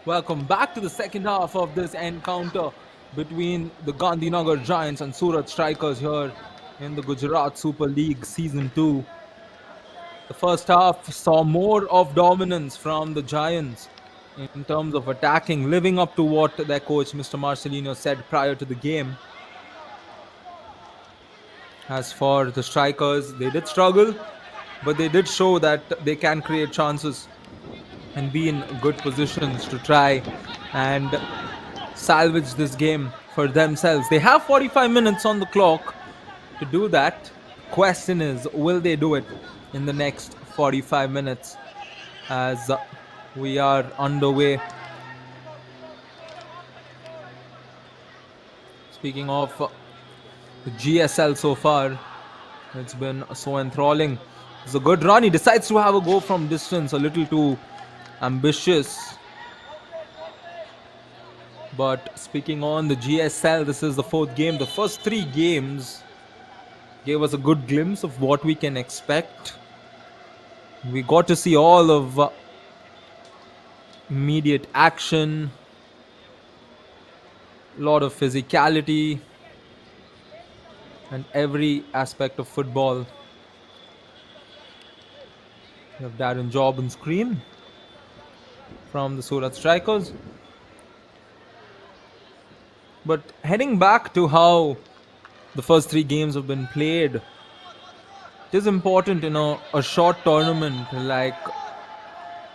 Welcome back to the second half of this encounter between the Gandhinagar Giants and Surat Strikers here in the Gujarat Super League Season 2. The first half saw more of dominance from the Giants in terms of attacking, living up to what their coach Mr. Marcelino said prior to the game. As for the Strikers, they did struggle, but they did show that they can create chances and be in good positions to try and salvage this game for themselves. They have 45 minutes on the clock to do that. Question is, will they do it in the next 45 minutes as we are underway? Speaking of the GSL so far, it's been so enthralling. It's a good run. He decides to have a go from distance, a little too ambitious. But speaking on the GSL, this is the fourth game. The first three games gave us a good glimpse of what we can expect. We got to see all of immediate action, a lot of physicality, and every aspect of football. We have Darren Job on screen from the Surat Strikers. But heading back to how the first three games have been played, it is important in a short tournament like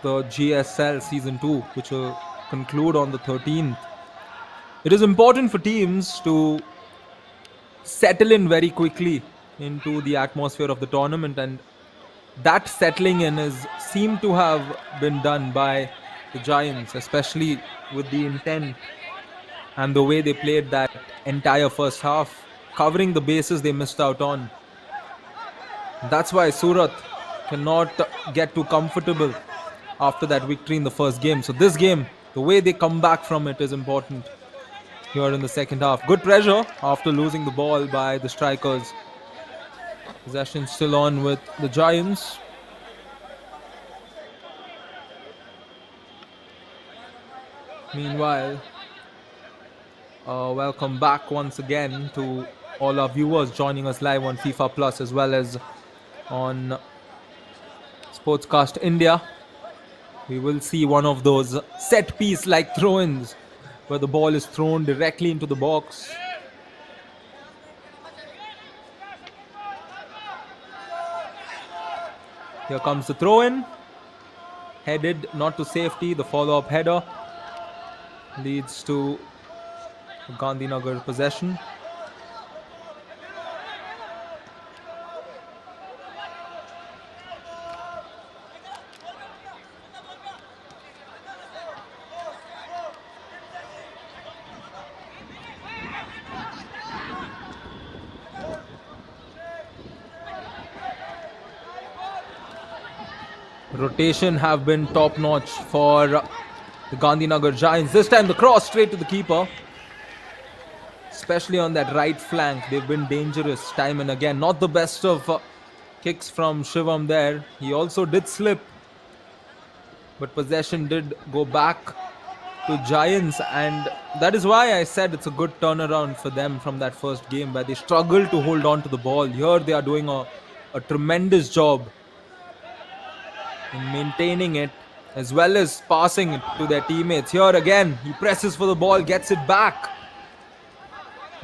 the GSL Season 2, which will conclude on the 13th. It is important for teams to settle in very quickly into the atmosphere of the tournament, and that settling in is seemed to have been done by the Giants, especially with the intent and the way they played that entire first half, covering the bases they missed out on. That's why Surat cannot get too comfortable after that victory in the first game. So this game, the way they come back from it is important here in the second half. Good pressure after losing the ball by the Strikers. Possession still on with the Giants. Meanwhile, welcome back once again to all our viewers joining us live on FIFA Plus as well as on Sportscast India. We will see one of those set piece like throw-ins where the ball is thrown directly into the box. Here comes the throw-in. Headed, not to safety. The follow-up header leads to Gandhinagar possession. Rotation have been top notch for the Gandhinagar Giants. This time the cross straight to the keeper. Especially on that right flank, they've been dangerous time and again. Not the best of kicks from Shivam there. He also did slip, but possession did go back to Giants, and that is why I said it's a good turnaround for them from that first game where they struggled to hold on to the ball. Here they are doing a tremendous job in maintaining it as well as passing it to their teammates. Here again, he presses for the ball, gets it back.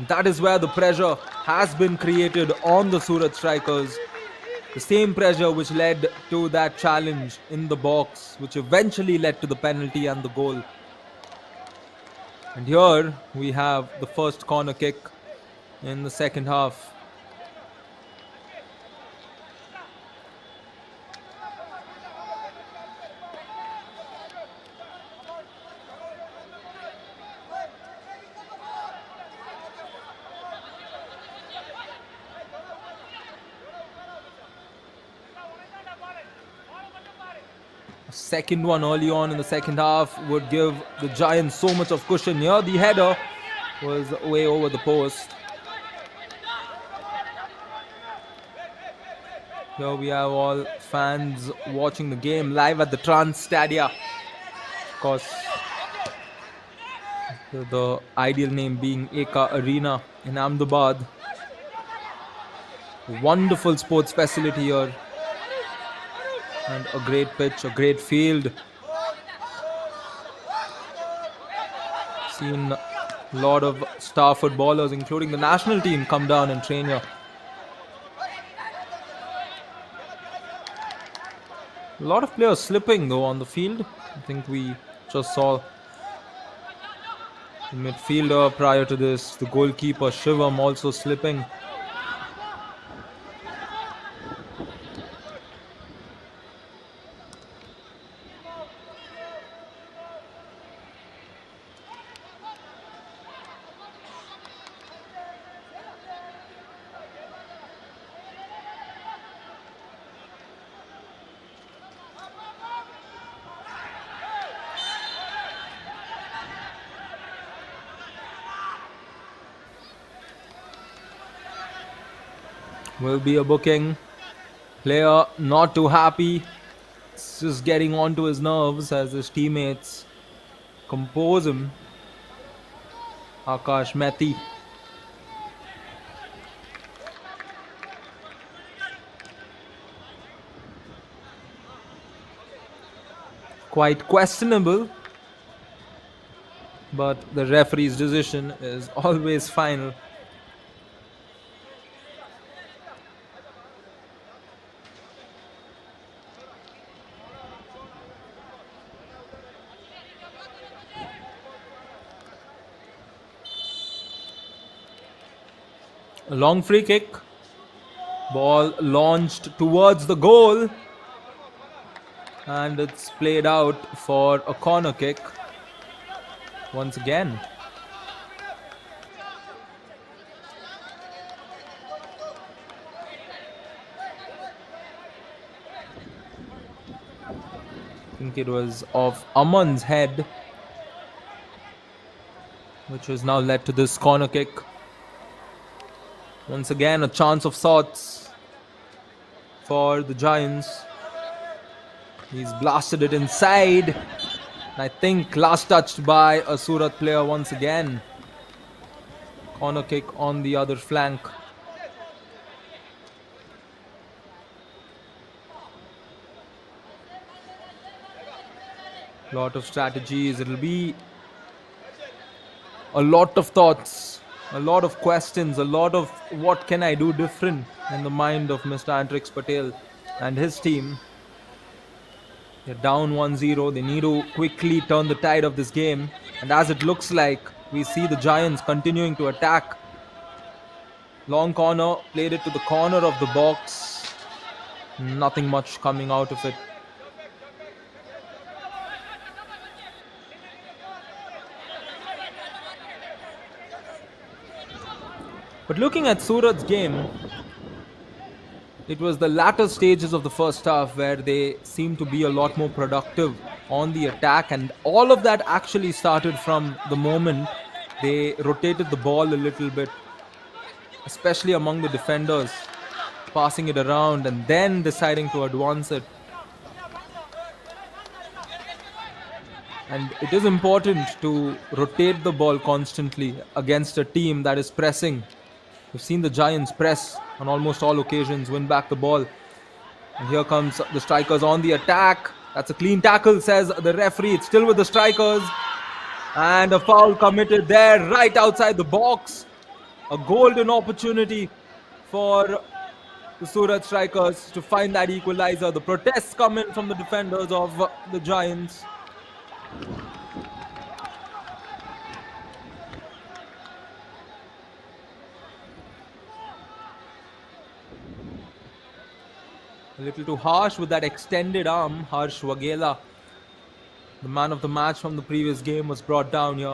That is where the pressure has been created on the Surat Strikers. The same pressure which led to that challenge in the box, which eventually led to the penalty and the goal. And here we have the first corner kick in the second half. Second one early on in the second half would give the Giants so much of cushion. Here the header was way over the post. Here we have all fans watching the game live at the Trans Stadia. Of course, The ideal name being Eka Arena in Ahmedabad. Wonderful sports facility here. And a great pitch, a great field. Seen a lot of star footballers, including the national team, come down and train here. A lot of players slipping though on the field. I think we just saw the midfielder prior to this, the goalkeeper Shivam also slipping. Will be a booking. Player not too happy. It's just getting onto his nerves as his teammates compose him. Akash Methi. Quite questionable, but the referee's decision is always final. A long free kick. Ball launched towards the goal. And it's played out for a corner kick once again. I think it was off Aman's head, which has now led to this corner kick. Once again, a chance of sorts for the Giants. He's blasted it inside. I think last touched by a Surat player once again. Corner kick on the other flank. Lot of strategies. It'll be a lot of thoughts, a lot of questions, a lot of what can I do different in the mind of Mr. Antrix Patel and his team. They're down 1-0. They need to quickly turn the tide of this game. And as it looks like, we see the Giants continuing to attack. Long corner, played it to the corner of the box. Nothing much coming out of it. But looking at Surat's game, it was the latter stages of the first half where they seemed to be a lot more productive on the attack, and all of that actually started from the moment they rotated the ball a little bit, especially among the defenders, passing it around and then deciding to advance it. And it is important to rotate the ball constantly against a team that is pressing. We've seen the Giants press on almost all occasions, win back the ball. And here comes the strikers on the attack. That's a clean tackle, says the referee. It's still with the strikers. And a foul committed there, right outside the box. A golden opportunity for the Surat strikers to find that equalizer. The protests come in from the defenders of the Giants. A little too harsh with that extended arm. Harsh Waghela, the man of the match from the previous game, was brought down here.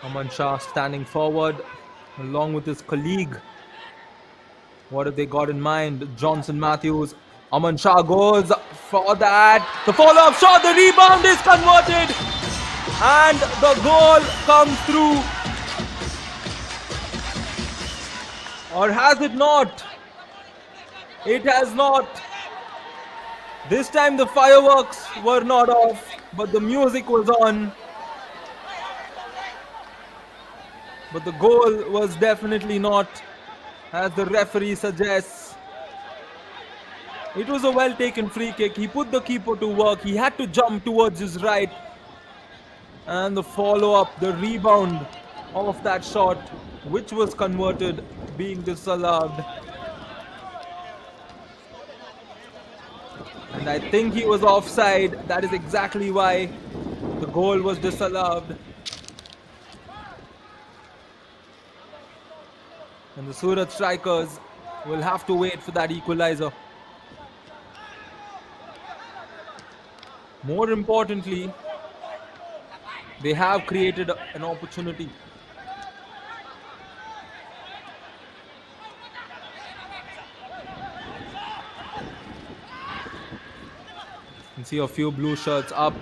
Aman Shah standing forward along with his colleague. What have they got in mind? Johnson Matthews. Aman Shah goes for that. The follow-up shot, the rebound is converted, and the goal comes through. Or has it not? It has not. This time the fireworks were not off, but the music was on. But the goal was definitely not, as the referee suggests. It was a well taken free kick. He put the keeper to work. He had to jump towards his right. And the follow-up, the rebound of that shot, which was converted, being disallowed. And I think he was offside. That is exactly why the goal was disallowed. And the Surat strikers will have to wait for that equalizer. More importantly, they have created an opportunity. You can see a few blue shirts up,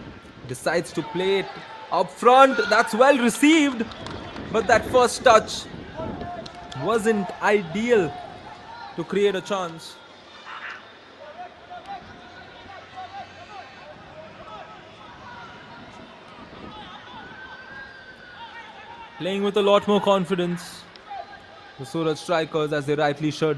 decides to play it up front. That's well received, but that first touch wasn't ideal to create a chance. Playing with a lot more confidence, the Surat strikers, as they rightly should.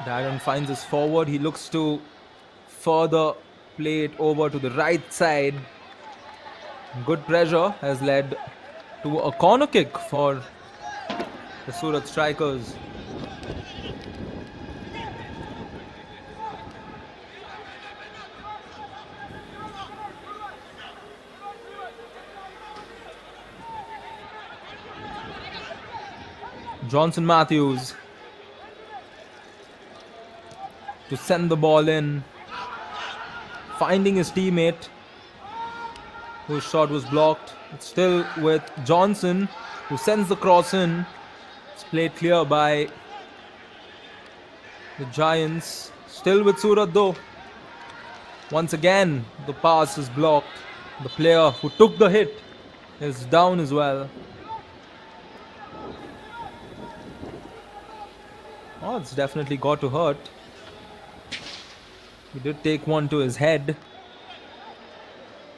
Darren finds his forward. He looks to further play it over to the right side. Good pressure has led to a corner kick for the Surat strikers. Johnson Matthews to send the ball in, finding his teammate whose shot was blocked. It's still with Johnson, who sends the cross in. It's played clear by the Giants. Still with Surat though. Once again, the pass is blocked. The player who took the hit is down as well. Oh, it's definitely got to hurt. He did take one to his head.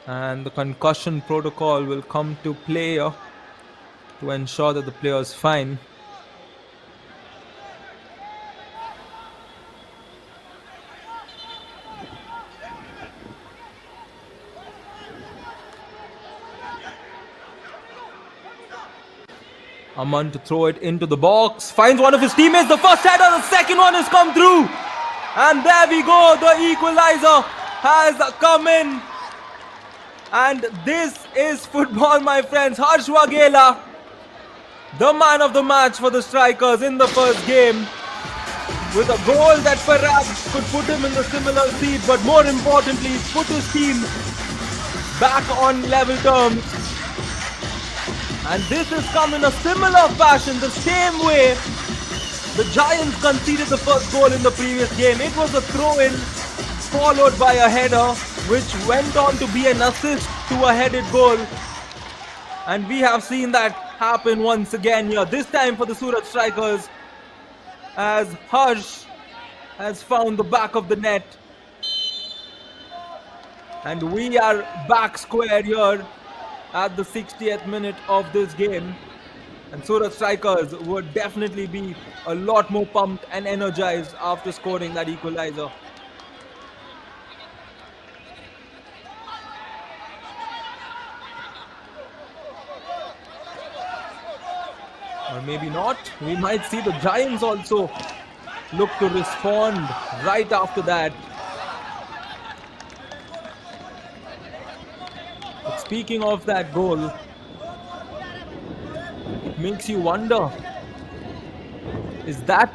And the concussion protocol will come to play to ensure that the player is fine. Aman to throw it into the box. Finds one of his teammates. The first header, the second one has come through. And there we go. The equalizer has come in. And this is football, my friends. Harsh Waghela, the man of the match for the strikers in the first game, with a goal that perhaps could put him in the similar seat, but more importantly, put his team back on level terms. And this has come in a similar fashion, the same way the Giants conceded the first goal in the previous game. It was a throw-in followed by a header, which went on to be an assist to a headed goal. And we have seen that happen once again here, this time for the Surat strikers, as Harsh has found the back of the net. And we are back square here at the 60th minute of this game. And Surat strikers would definitely be a lot more pumped and energized after scoring that equalizer. Or maybe not. We might see the Giants also look to respond right after that. But speaking of that goal, it makes you wonder, is that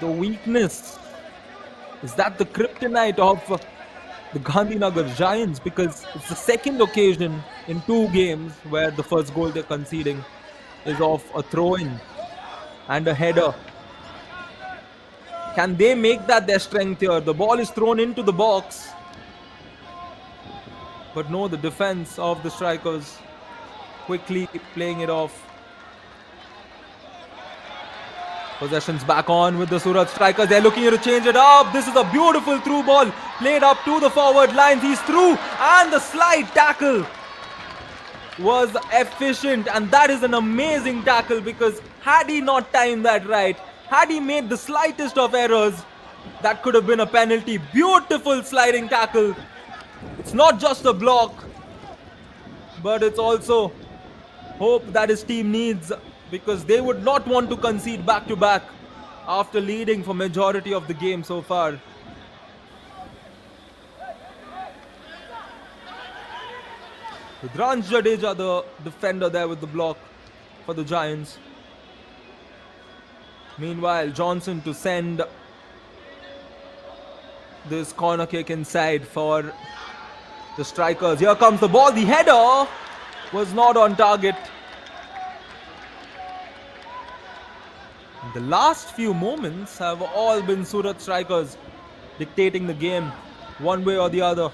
The weakness, is that the kryptonite of the Gandhinagar Giants? Because it's the second occasion in 2 games where the first goal they're conceding is off a throw-in and a header. Can they make that their strength here? The ball is thrown into the box. But no, the defense of the strikers quickly playing it off. Possession's back on with the Surat strikers. They're looking to change it up. This is a beautiful through ball played up to the forward lines. He's through, and the slide tackle was efficient, and that is an amazing tackle, because had he not timed that right, had he made the slightest of errors, that could have been a penalty. Beautiful sliding tackle. It's not just a block, but it's also hope that his team needs, because they would not want to concede back to back after leading for majority of the game so far. Rudransh Jadeja, the defender there with the block for the Giants. Meanwhile, Johnson to send this corner kick inside for the strikers. Here comes the ball. The header was not on target. The last few moments have all been Surat strikers dictating the game one way or the other.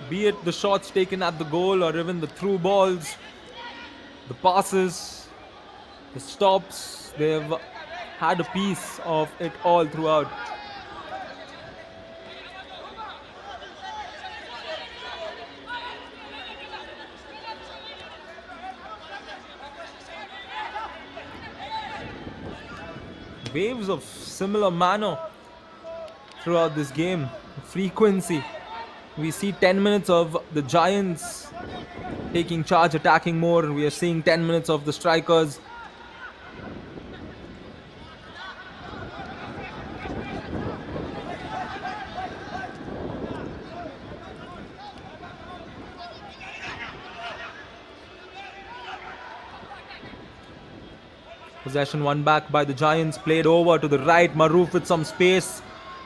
Be it the shots taken at the goal or even the through balls, the passes, the stops, they've had a piece of it all throughout. Waves of similar manner throughout this game. Frequency. We see 10 minutes of the Giants taking charge, attacking more. We are seeing 10 minutes of the strikers. Possession won back by the Giants, played over to the right. Maroof with some space.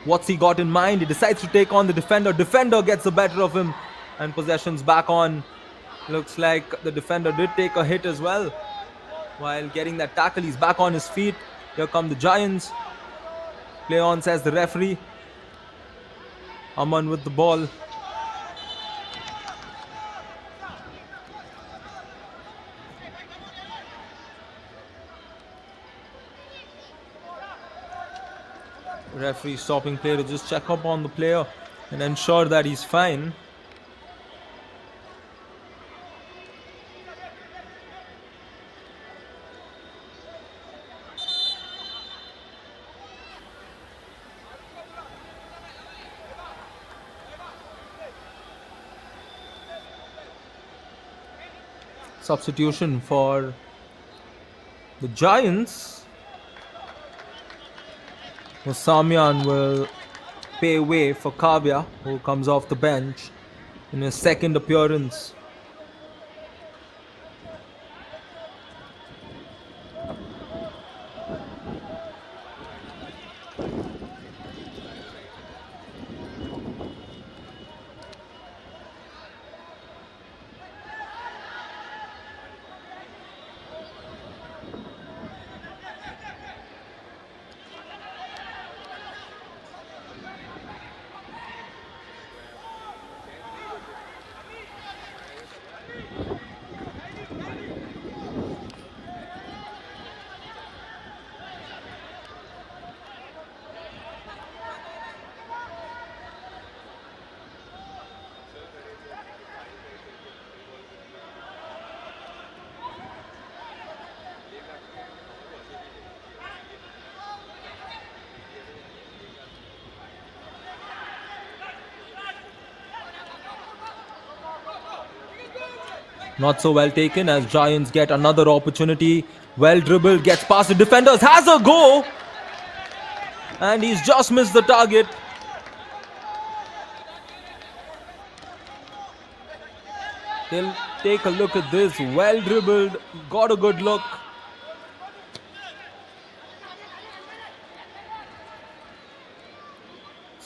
What's he got in mind? He decides to take on the defender. Defender gets the better of him, and possession's back on. Looks like the defender did take a hit as well. While getting that tackle, he's back on his feet. Here come the Giants. Play on, says the referee. Aman with the ball. Referee stopping play to just check up on the player and ensure that he's fine. Substitution for the Giants. Samyan will pay way for Kavya, who comes off the bench in his second appearance. Not so well taken as Giants get another opportunity. Well dribbled, gets past the defenders, has a go! And he's just missed the target. They'll take a look at this. Well dribbled, got a good look.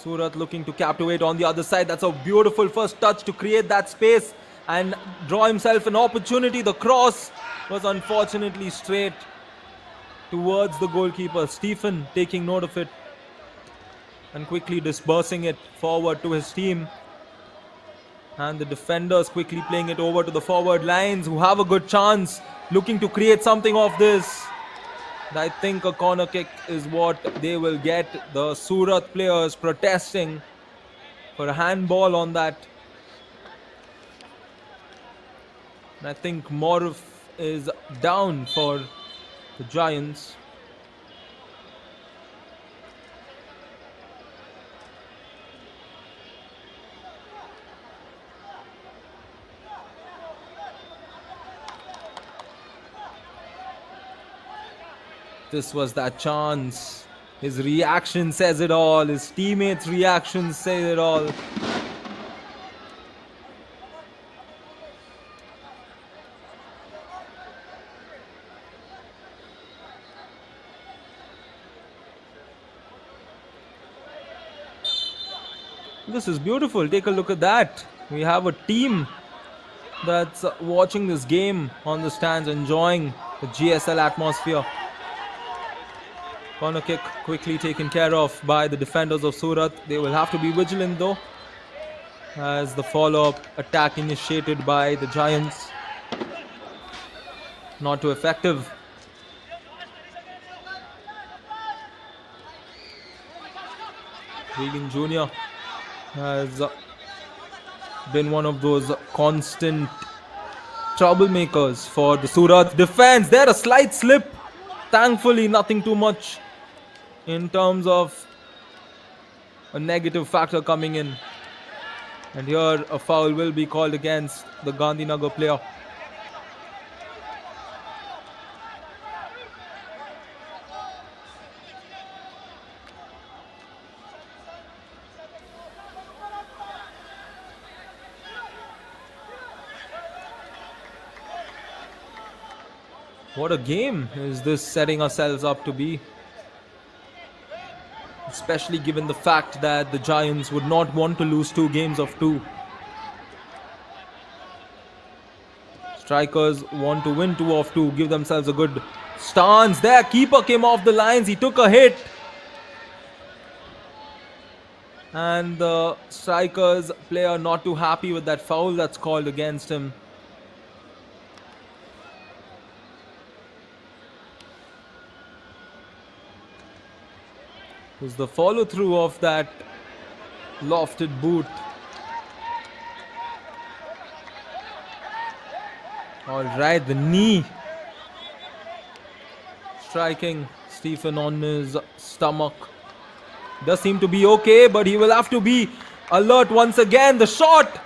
Surat looking to captivate on the other side. That's a beautiful first touch to create that space and draw himself an opportunity. The cross was unfortunately straight towards the goalkeeper. Stephen taking note of it and quickly dispersing it forward to his team. And the defenders quickly playing it over to the forward lines, who have a good chance looking to create something of this. I think a corner kick is what they will get. The Surat players protesting for a handball on that. And I think Moruf is down for the Giants. This was that chance. His reaction says it all. His teammates' reaction say it all. This is beautiful. Take a look at that. We have a team that's watching this game on the stands, enjoying the GSL atmosphere. Corner kick quickly taken care of by the defenders of Surat. They will have to be vigilant though, as the follow-up attack initiated by the Giants. Not too effective. Regan Jr. has been one of those constant troublemakers for the Surat defense. There a slight slip. Thankfully, nothing too much in terms of a negative factor coming in. And here a foul will be called against the Gandhinagar player. What a game is this setting ourselves up to be? Especially given the fact that the Giants would not want to lose 2 games of 2. Strikers want to win 2 of 2, give themselves a good stance. Their keeper came off the lines, he took a hit. And the Strikers player not too happy with that foul that's called against him. Was the follow through of that lofted boot. All right, the knee striking Stephen on his stomach. Does seem to be okay, but he will have to be alert once again. The shot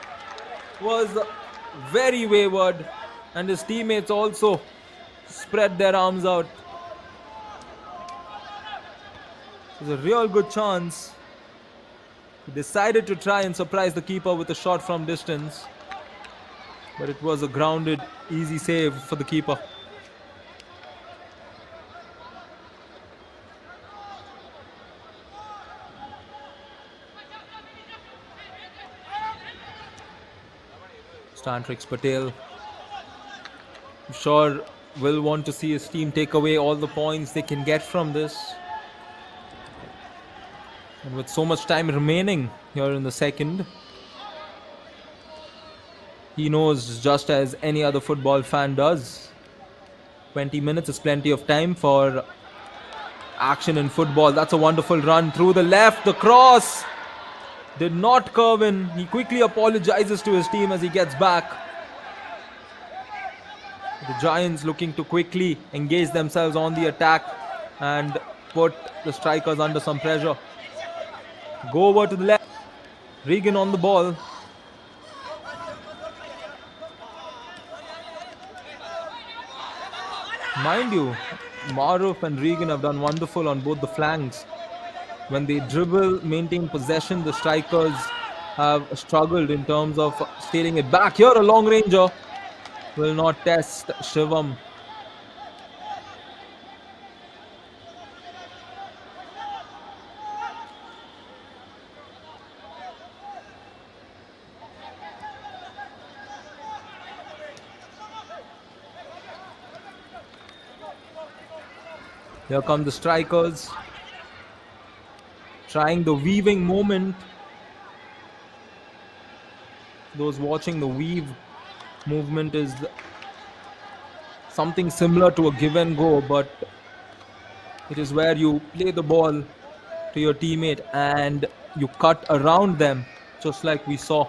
was very wayward, and his teammates also spread their arms out. It was a real good chance. He decided to try and surprise the keeper with a shot from distance, but it was a grounded, easy save for the keeper. Stantrix Patel, I'm sure, will want to see his team take away all the points they can get from this. And with so much time remaining here in the second, he knows, just as any other football fan does, 20 minutes is plenty of time for action in football. That's a wonderful run through the left. The cross did not curve in. He quickly apologizes to his team as he gets back. The Giants looking to quickly engage themselves on the attack and put the Strikers under some pressure. Go over to the left. Regan on the ball. Mind you, Maruf and Regan have done wonderful on both the flanks. When they dribble, maintain possession, the Strikers have struggled in terms of stealing it back. Here a long ranger will not test Shivam. Here come the strikers, trying the weaving movement. Those watching the weave movement is something similar to a give and go, but it is where you play the ball to your teammate and you cut around them, just like we saw.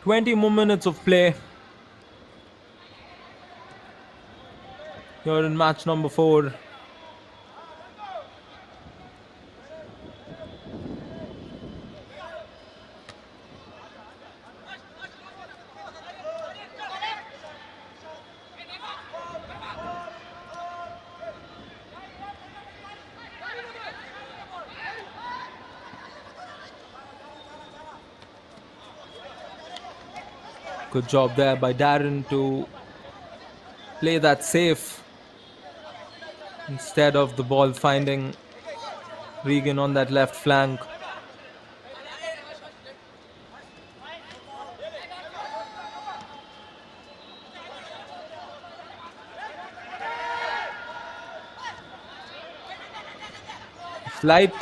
Twenty more minutes of play here in match number 4. Good job there by Darren to play that safe instead of the ball finding Regan on that left flank. Slight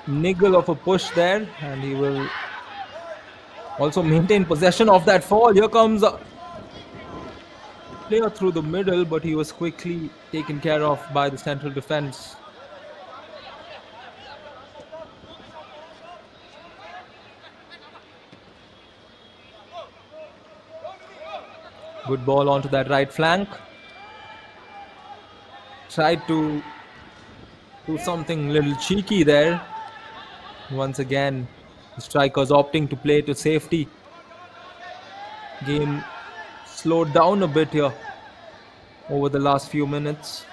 niggle of a push there, and he will also maintain possession of that fall. Here comes a player through the middle, but he was quickly taken care of by the central defense. Good ball onto that right flank. Tried to do something little cheeky there. Once again, the strikers opting to play to safety. Game slowed down a bit here over the last few minutes.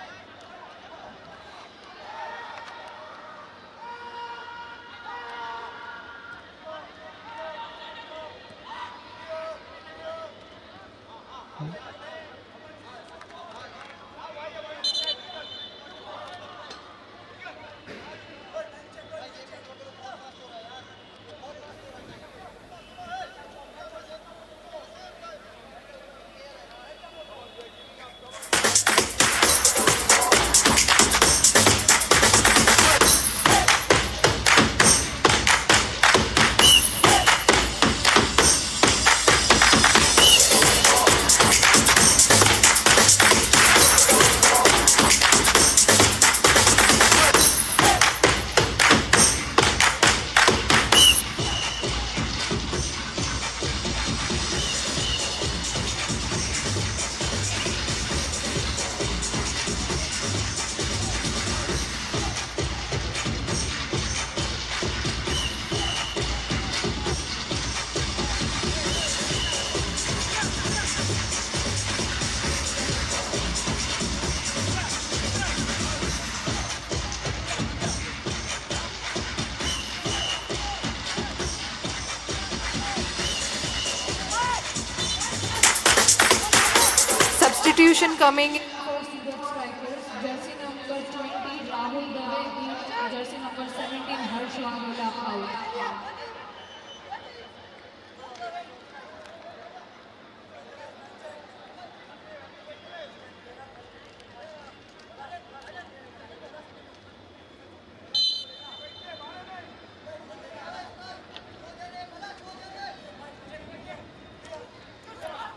Substitution coming in for Surat strikers. Jersey number 20, Rahul Dave in. Jersey number 17, Harsh Wangala out.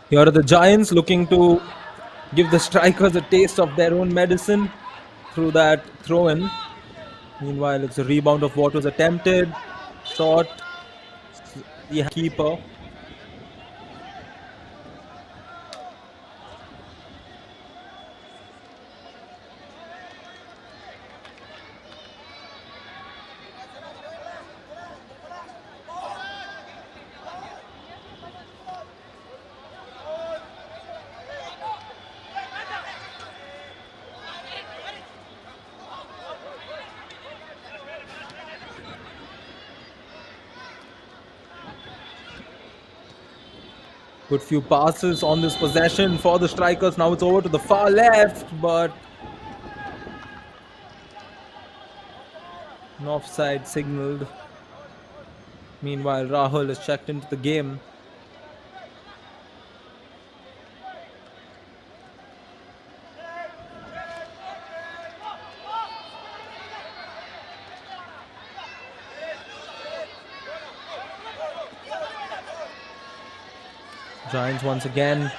Here are the Giants looking to give the strikers a taste of their own medicine through that throw in. Meanwhile, it's a rebound of what was attempted. Shot. The keeper. Good few passes on this possession for the strikers. Now it's over to the far left, but an offside signaled. Meanwhile, Rahul is checked into the game. Giants once again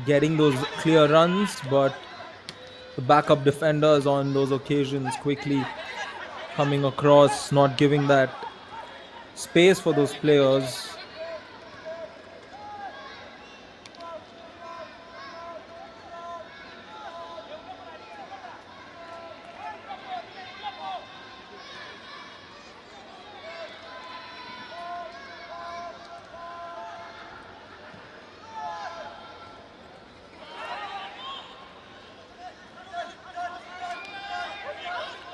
getting those clear runs, but the backup defenders on those occasions quickly coming across, not giving that space for those players.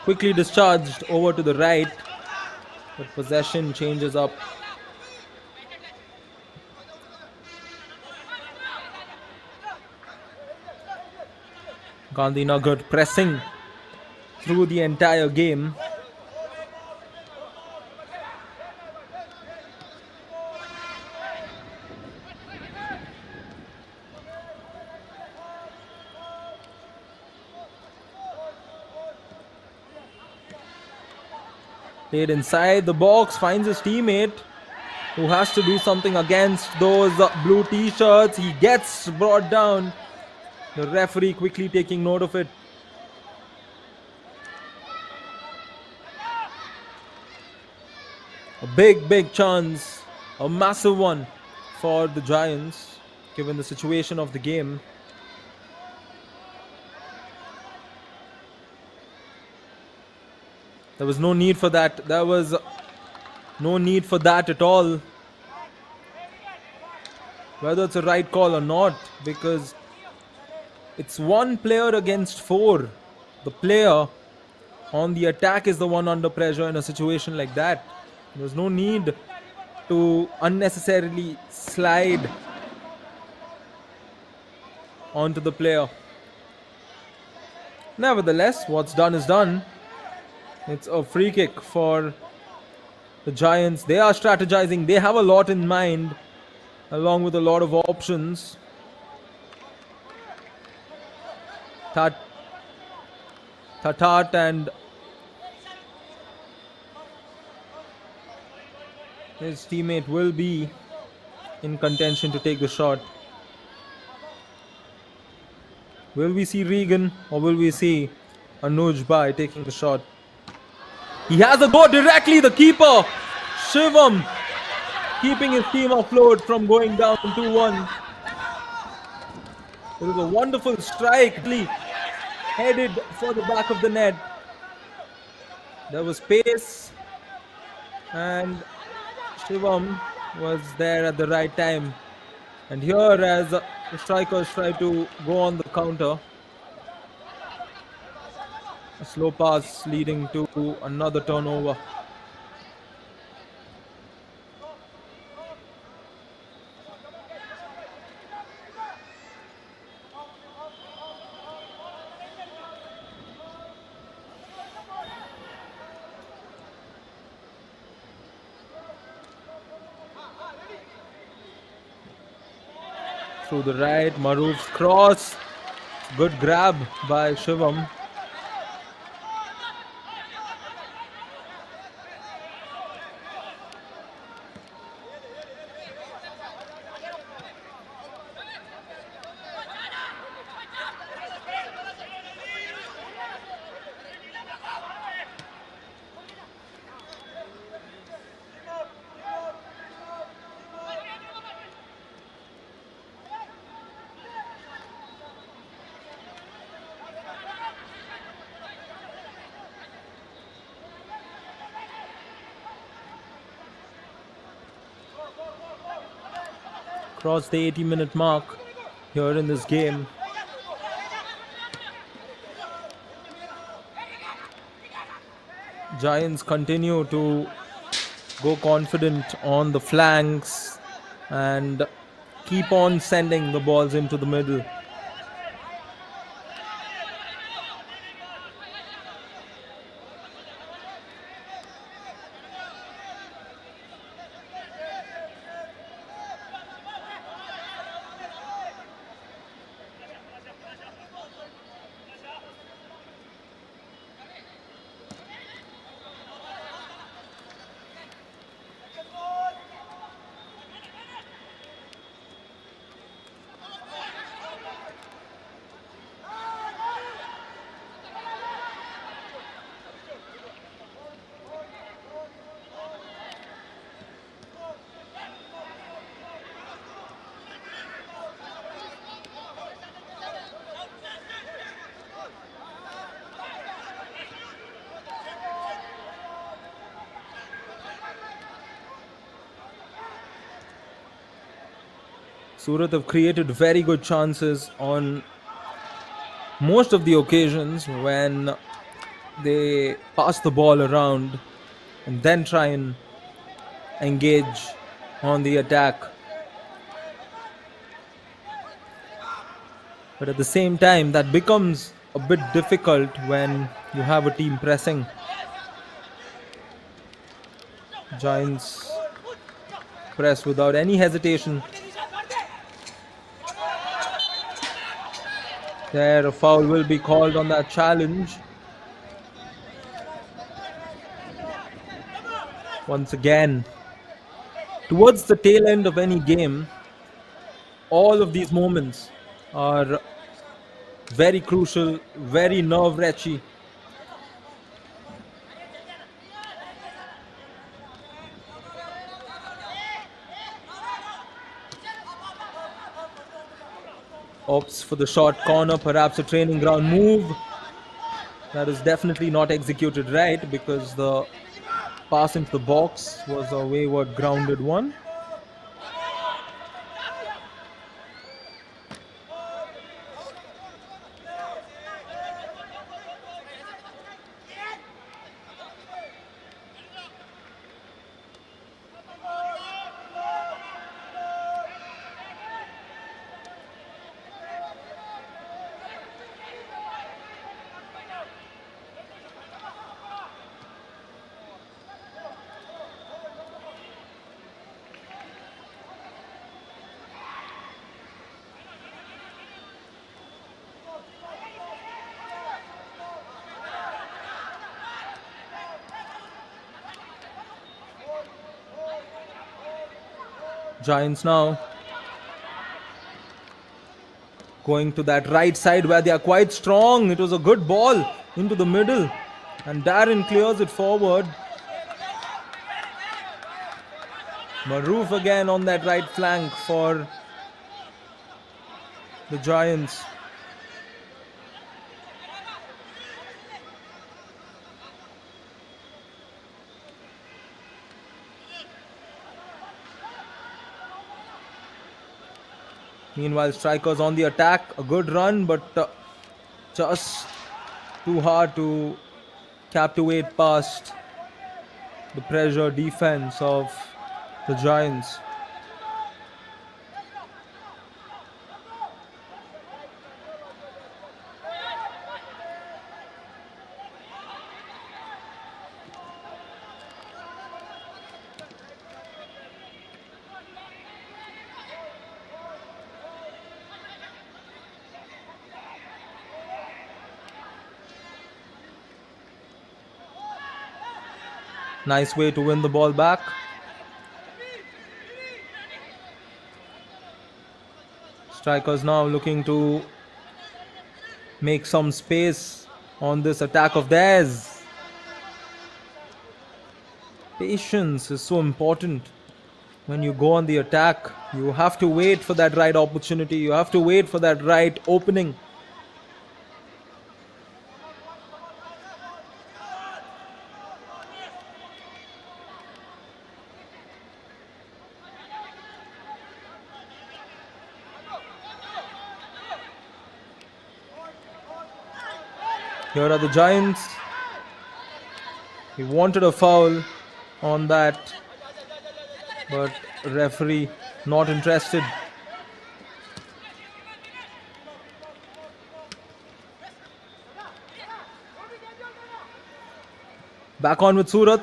Quickly discharged over to the right, but possession changes up. Gandhinagar pressing through the entire game. Played inside the box, finds his teammate who has to do something against those blue t-shirts. He gets brought down. The referee quickly taking note of it. A big chance, a massive one for the Giants, given the situation of the game. There was no need for that. There was no need for that at all. Whether it's a right call or not, because it's one player against four. The player on the attack is the one under pressure in a situation like that. There's no need to unnecessarily slide onto the player. Nevertheless, what's done is done. It's a free kick for the Giants. They are strategizing. They have a lot in mind, along with a lot of options. Tatat and his teammate will be in contention to take the shot. Will we see Regan or will we see Anuj Bhai taking the shot? He has a go directly, the keeper, Shivam, keeping his team afloat from going down 2-1. It was a wonderful strike, headed for the back of the net. There was pace and Shivam was there at the right time. And here, as the strikers try to go on the counter, a slow pass leading to another turnover. Through the right, Maroof's cross. Good grab by Shivam. Crossed the 80-minute mark here in this game. Giants continue to go confident on the flanks, and keep on sending the balls into the middle. Surat have created very good chances on most of the occasions when they pass the ball around and then try and engage on the attack. But at the same time, that becomes a bit difficult when you have a team pressing. Giants press without any hesitation. There, a foul will be called on that challenge. Once again, towards the tail end of any game, all of these moments are very crucial, very nerve-wracking. Opts for the short corner, perhaps a training ground move. That is definitely not executed right because the pass into the box was a wayward grounded one. Giants now going to that right side where they are quite strong. It was a good ball into the middle and Darren clears it forward. Maroof again on that right flank for the Giants. Meanwhile, strikers on the attack. A good run, but just too hard to captivate past the pressure defense of the Giants. Nice way to win the ball back. Strikers now looking to make some space on this attack of theirs. Patience is so important. When you go on the attack, you have to wait for that right opportunity. You have to wait for that right opening. Here are the Giants. He wanted a foul on that, but referee not interested. Back on with Surat.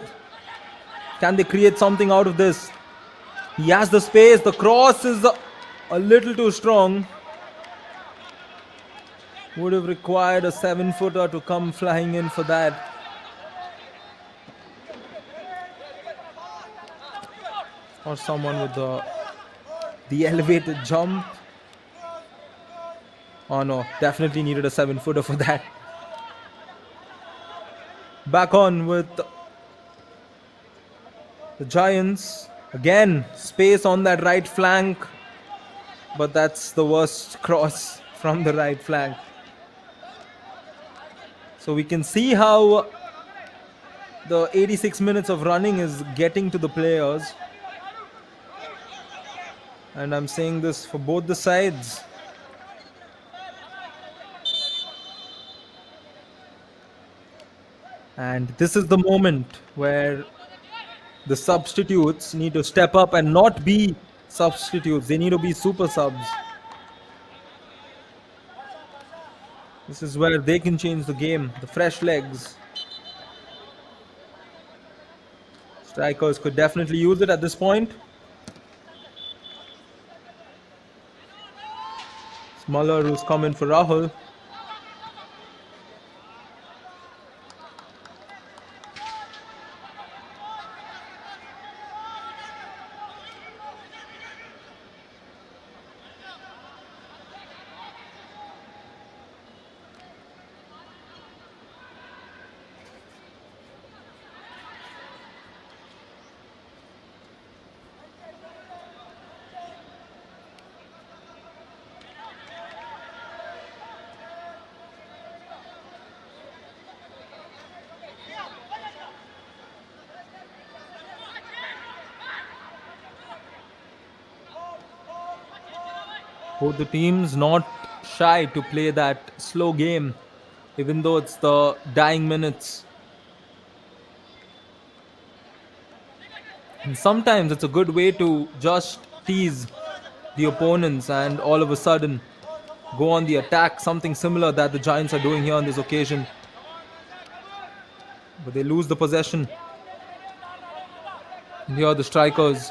Can they create something out of this? He has the space. The cross is a little too strong. Would have required a 7-footer to come flying in for that. Or someone with the elevated jump. Oh no, definitely needed a 7-footer for that. Back on with the Giants. Again, space on that right flank. But that's the worst cross from the right flank. So we can see how the 86 minutes of running is getting to the players. And I'm saying this for both the sides. And this is the moment where the substitutes need to step up and not be substitutes. They need to be super subs. This is where they can change the game. The fresh legs. Strikers could definitely use it at this point. Smaller who's coming for Rahul. Both the teams not shy to play that slow game, even though it's the dying minutes. And sometimes it's a good way to just tease the opponents and all of a sudden go on the attack, something similar that the Giants are doing here on this occasion. But they lose the possession. And here are the strikers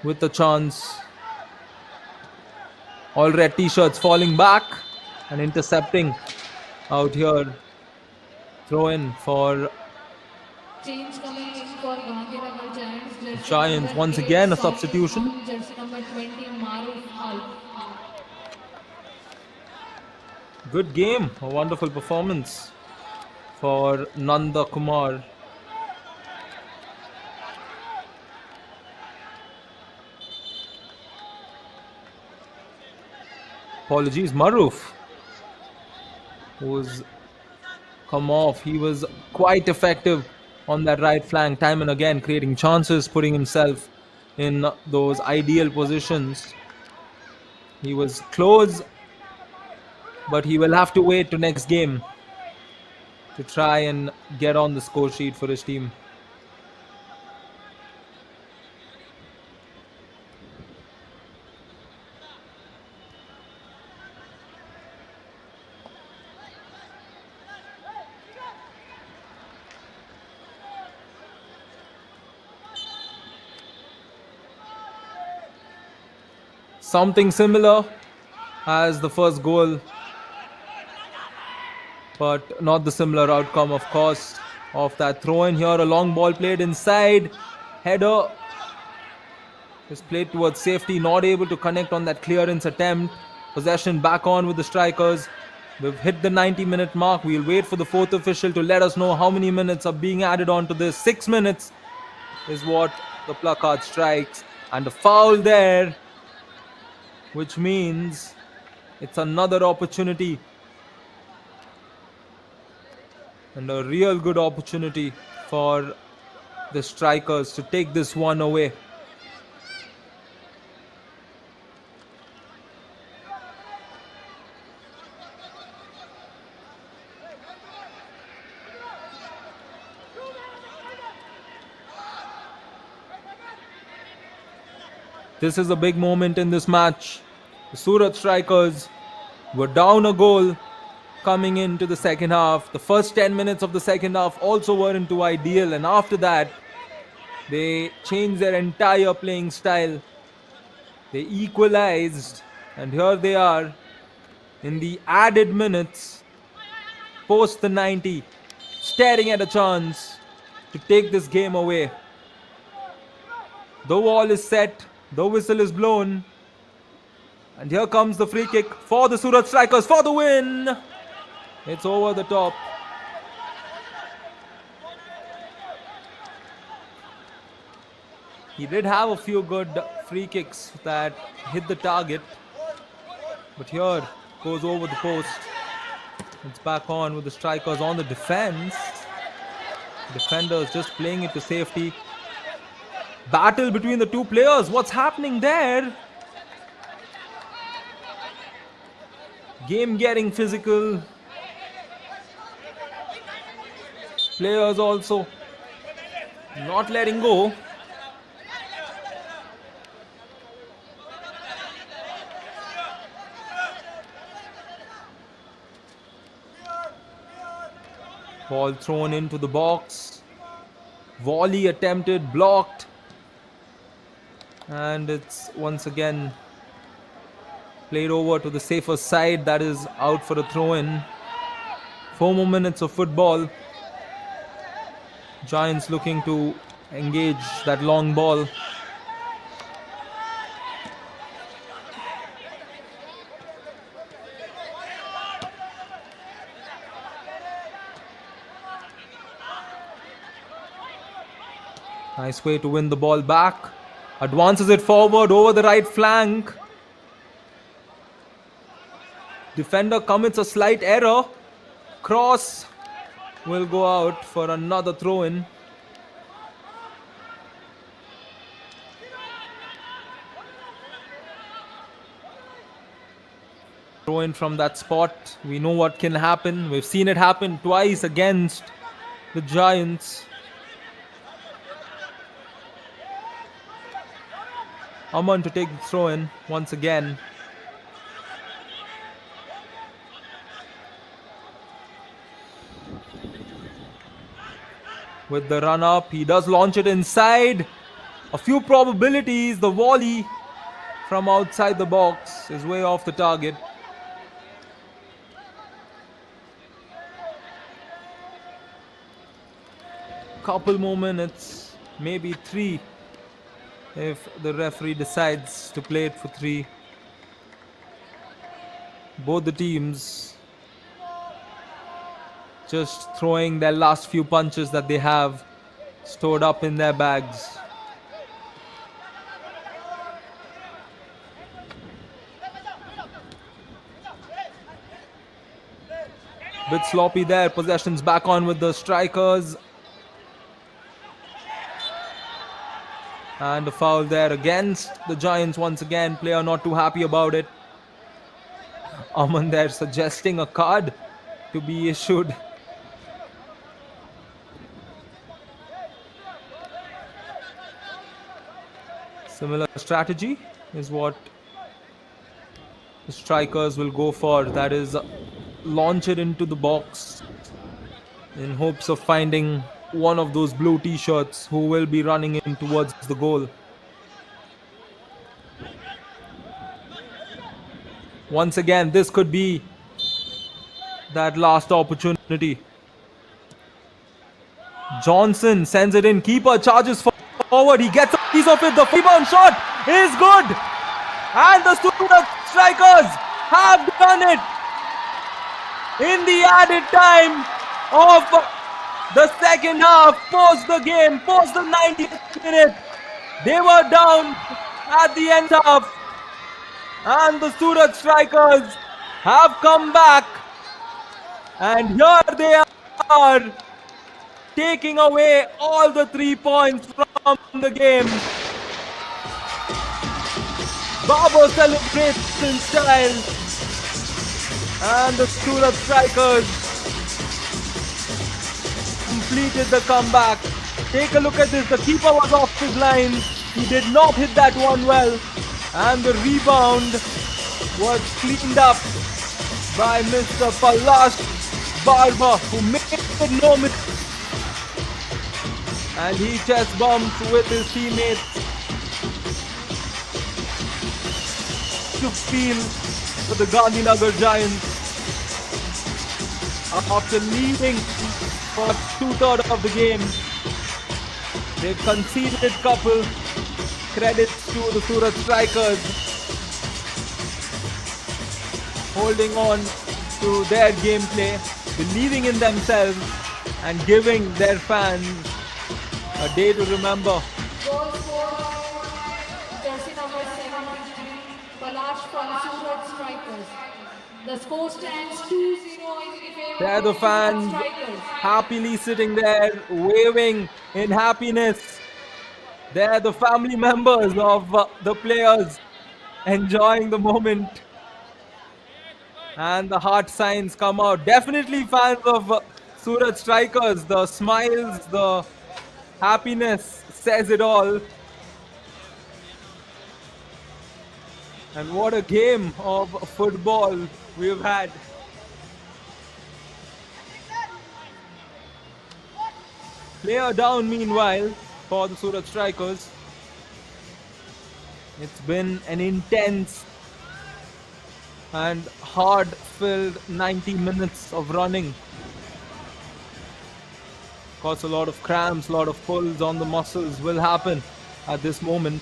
with the chance. All red t-shirts falling back and intercepting out here. Throw in for Change coming in for Gandhinagar Giants. Jersey Giants. number Once 8 again, a Saeed substitution. on jersey number 20 Maruf Al. Good game. A wonderful performance for Nanda Kumar. Apologies, Maruf, who's come off. He was quite effective on that right flank, time and again, creating chances, putting himself in those ideal positions. He was close, but he will have to wait to next game to try and get on the score sheet for his team. Something similar as the first goal, but not the similar outcome, of course, of that throw in here. A long ball played inside. Header is played towards safety, not able to connect on that clearance attempt. Possession back on with the strikers. We've hit the 90-minute mark. We'll wait for the fourth official to let us know how many minutes are being added on to this. 6 minutes is what the placard strikes. And a foul there, which means it's another opportunity. And a real good opportunity for the strikers to take this one away. This is a big moment in this match. The Surat strikers were down a goal coming into the second half. The first 10 minutes of the second half also weren't too ideal, and after that, they changed their entire playing style. They equalized, and here they are in the added minutes, post the 90, staring at a chance to take this game away. The wall is set, the whistle is blown, and here comes the free kick for the Surat strikers for the win. It's over the top. He did have a few good free kicks that hit the target, but here goes over the post. It's back on with the strikers on the defense. Defenders just playing it to safety. Battle between the two players. What's happening there? Game getting physical. Players also not letting go. Ball thrown into the box. Volley attempted, blocked. And it's once again played over to the safer side. That is out for a throw-in. 4 more minutes of football. Giants looking to engage that long ball. Nice way to win the ball back. Advances it forward over the right flank. Defender commits a slight error. Cross will go out for another throw-in. Throw-in from that spot. We know what can happen. We've seen it happen twice against the Giants. Aman to take the throw-in once again. With the run-up, he does launch it inside. A few probabilities. The volley from outside the box is way off the target. Couple more minutes, maybe 3. If the referee decides to play it for 3. Both the teams just throwing their last few punches that they have stored up in their bags. Bit sloppy there. Possession's back on with the strikers. And a foul there against the Giants once again. Player not too happy about it. Aman there suggesting a card to be issued. Similar strategy is what the strikers will go for. That is, launch it into the box in hopes of finding one of those blue t-shirts who will be running in towards the goal. Once again, this could be that last opportunity. Johnson sends it in. Keeper charges forward. He gets a piece of it. The rebound shot is good. And the Surat strikers have done it in the added time of the second half, post the game, post the 90th minute. They were down at the end half, and the Surat strikers have come back, and here they are taking away all the 3 points from the game. Babar celebrates in style, and the Surat strikers completed the comeback. Take a look at this. The keeper was off his line. He did not hit that one well, and the rebound was cleaned up by Mr. Palash Barber, who made no mistake. And he chest bumps with his teammates to feel for the Gandhinagar Giants. After leading for 2/3 of the game, they conceded couple. Credits to the Surat strikers holding on to their gameplay, believing in themselves, and giving their fans a day to remember. Goal scored, jersey number 73, Palash from Surat Strikers. The score stands 2-0 in the favor There of the Surat fans Strikers. happily sitting there, waving in happiness. There the family members of the players enjoying the moment. And the heart signs come out. Definitely fans of Surat Strikers. The smiles, the happiness says it all. And what a game of football we've had. Player down meanwhile for the Surat Strikers. It's been an intense and hard-filled 90 minutes of running. Of course, a lot of cramps, a lot of pulls on the muscles will happen at this moment.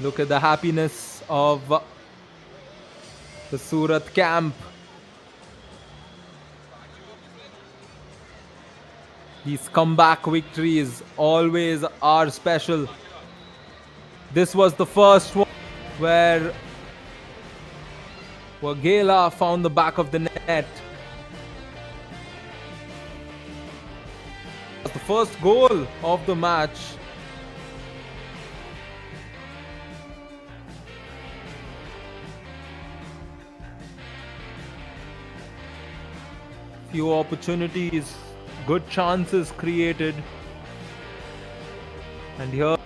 Look at the happiness of the Surat camp. These comeback victories always are special. This was the first one where Gela found the back of the net. The first goal of the match. Few opportunities, good chances created, and here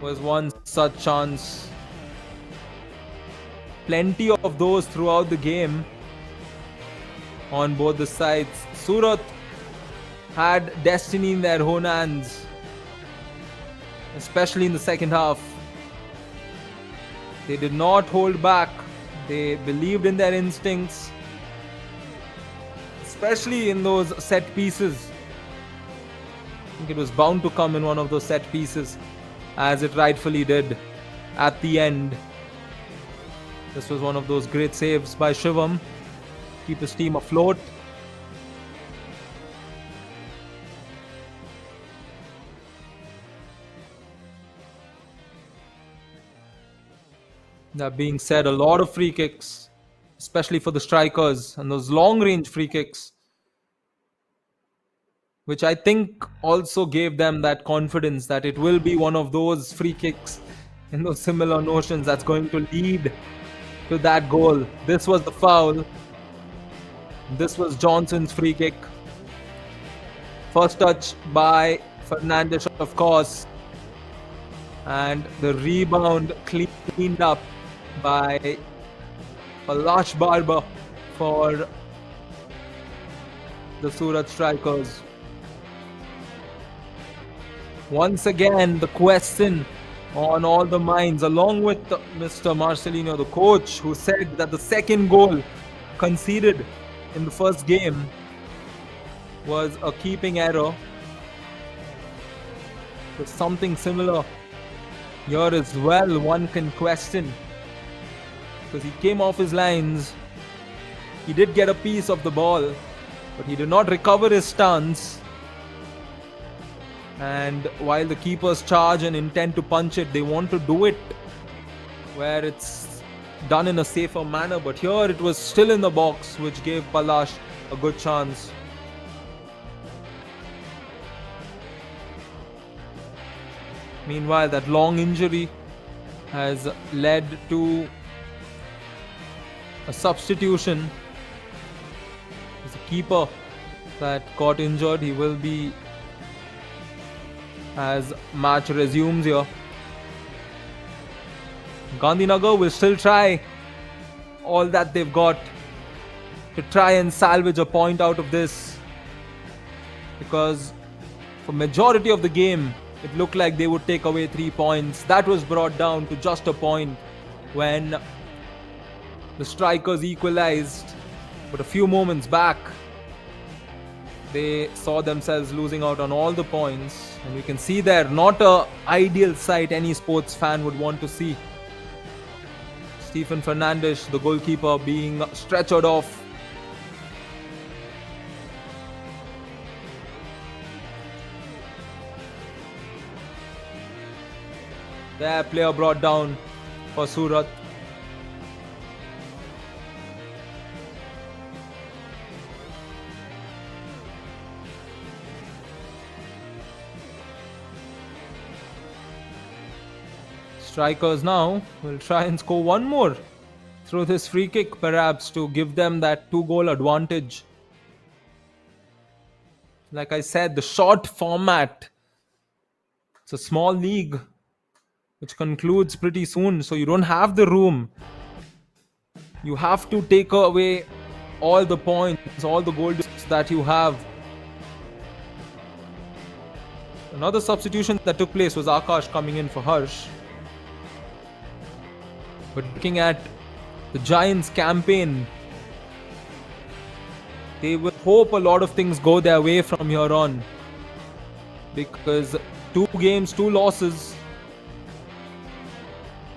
was one such chance. Plenty of those throughout the game on both the sides. Surat had destiny in their own hands, especially in the second half. They did not hold back. They believed in their instincts, especially in those set pieces. I think it was bound to come in one of those set pieces, as it rightfully did at the end. This was one of those great saves by Shivam. Keep his team afloat. That being said, a lot of free kicks, especially for the strikers, and those long range free kicks, which I think also gave them that confidence that it will be one of those free kicks in those similar notions that's going to lead to that goal. This was the foul. This was Johnson's free kick. First touch by Fernandes, of course, and the rebound cleaned up by Palash Barber for the Surat Strikers. Once again, the question on all the minds, along with Mr. Marcelino, the coach, who said that the second goal conceded in the first game was a keeping error. There's something similar here as well, one can question, because he came off his lines. He did get a piece of the ball, but he did not recover his stance. And while the keepers charge and intend to punch it, they want to do it where it's done in a safer manner, but here it was still in the box, which gave Palash a good chance. Meanwhile, that long injury has led to a substitution. There's a keeper that got injured. He will be as match resumes here. Gandhinagar will still try all that they've got to try and salvage a point out of this, because for majority of the game it looked like they would take away 3 points. That was brought down to just a point when the strikers equalized, but a few moments back they saw themselves losing out on all the points, and you can see there, not a ideal sight any sports fan would want to see. Stephen Fernandes, the goalkeeper, being stretchered off. Their player brought down for Surat. Strikers now will try and score one more through this free kick, perhaps to give them that 2-goal advantage. Like I said, the short format, it's a small league which concludes pretty soon, so you don't have the room. You have to take away all the points, all the goals that you have. Another substitution that took place was Akash coming in for Harsh. But looking at the Giants' campaign, they will hope a lot of things go their way from here on, because 2 games, 2 losses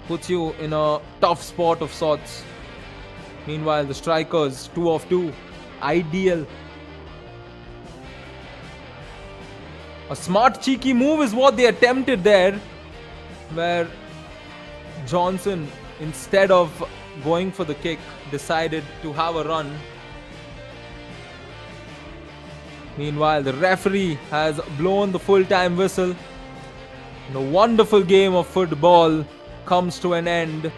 puts you in a tough spot of sorts. Meanwhile, the strikers, 2 of 2, ideal. A smart, cheeky move is what they attempted there, where Johnson, instead of going for the kick, decided to have a run. Meanwhile, the referee has blown the full-time whistle, and a wonderful game of football comes to an end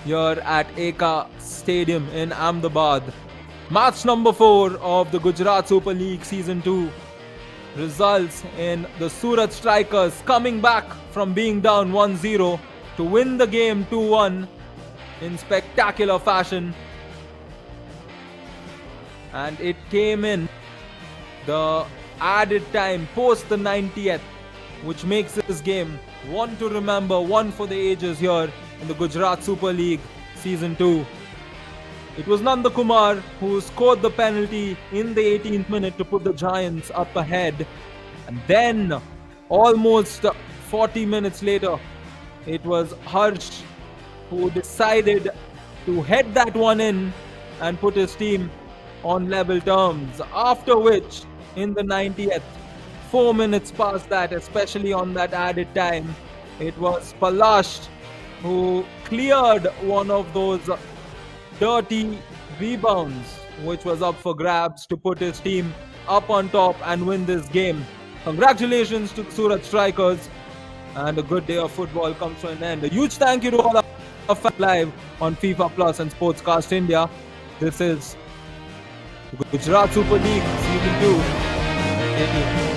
here at Eka Stadium in Ahmedabad. Match number 4 of the Gujarat Super League Season 2 results in the Surat Strikers coming back from being down 1-0 to win the game 2-1 in spectacular fashion. And it came in the added time post the 90th, which makes this game one to remember, one for the ages here in the Gujarat Super League Season 2. It was Nanda Kumar who scored the penalty in the 18th minute to put the Giants up ahead. And then, almost 40 minutes later, it was Harsh who decided to head that one in and put his team on level terms. After which, in the 90th, 4 minutes past that, especially on that added time, it was Palash who cleared one of those dirty rebounds which was up for grabs to put his team up on top and win this game. Congratulations to the Surat Strikers, and a good day of football comes to an end. A huge thank you to all our fans live on FIFA Plus and Sportscast India. This is the Gujarat Super League Season 2. Thank you.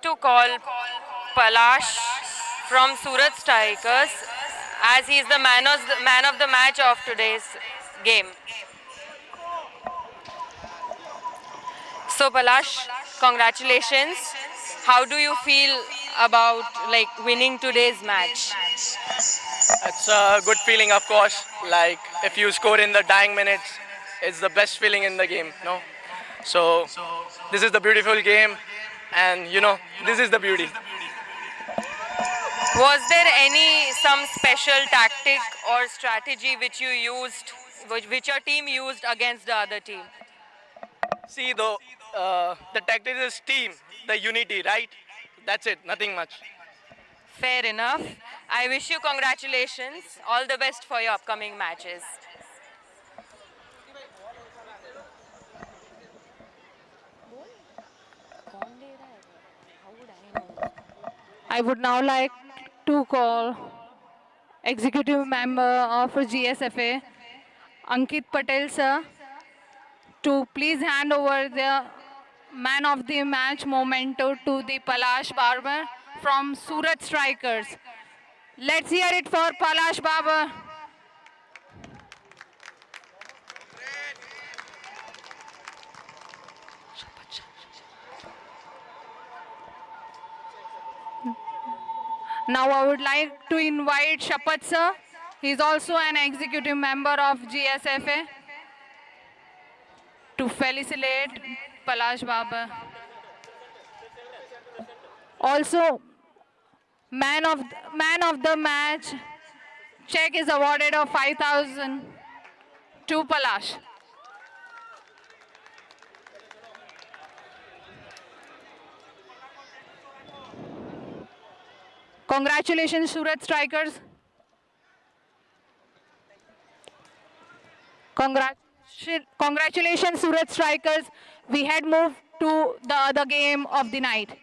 To call Palash from Surat Strikers as he is the man of the match of today's game. So Palash, congratulations. How do you feel about winning today's match? It's a good feeling, of course. Like if you score in the dying minutes, it's the best feeling in the game, no? So this is the beautiful game, and this is the beauty. Was there some special tactic or strategy which you used, which your team used against the other team? See, though, the tactic is team, the unity, right? That's it, nothing much. Fair enough. I wish you congratulations. All the best for your upcoming matches. I would now like to call Executive Member of GSFA, Ankit Patel sir, to please hand over the man of the match memento to the Palash Barber from Surat Strikers. Let's hear it for Palash Barber. Now I would like to invite Shapat sir. He is also an executive member of GSFA to felicitate Palash Baba. Also, man of the match check is awarded of 5,000 to Palash. Congratulations, Surat Strikers. Congratulations, Surat Strikers. We had moved to the other game of the night.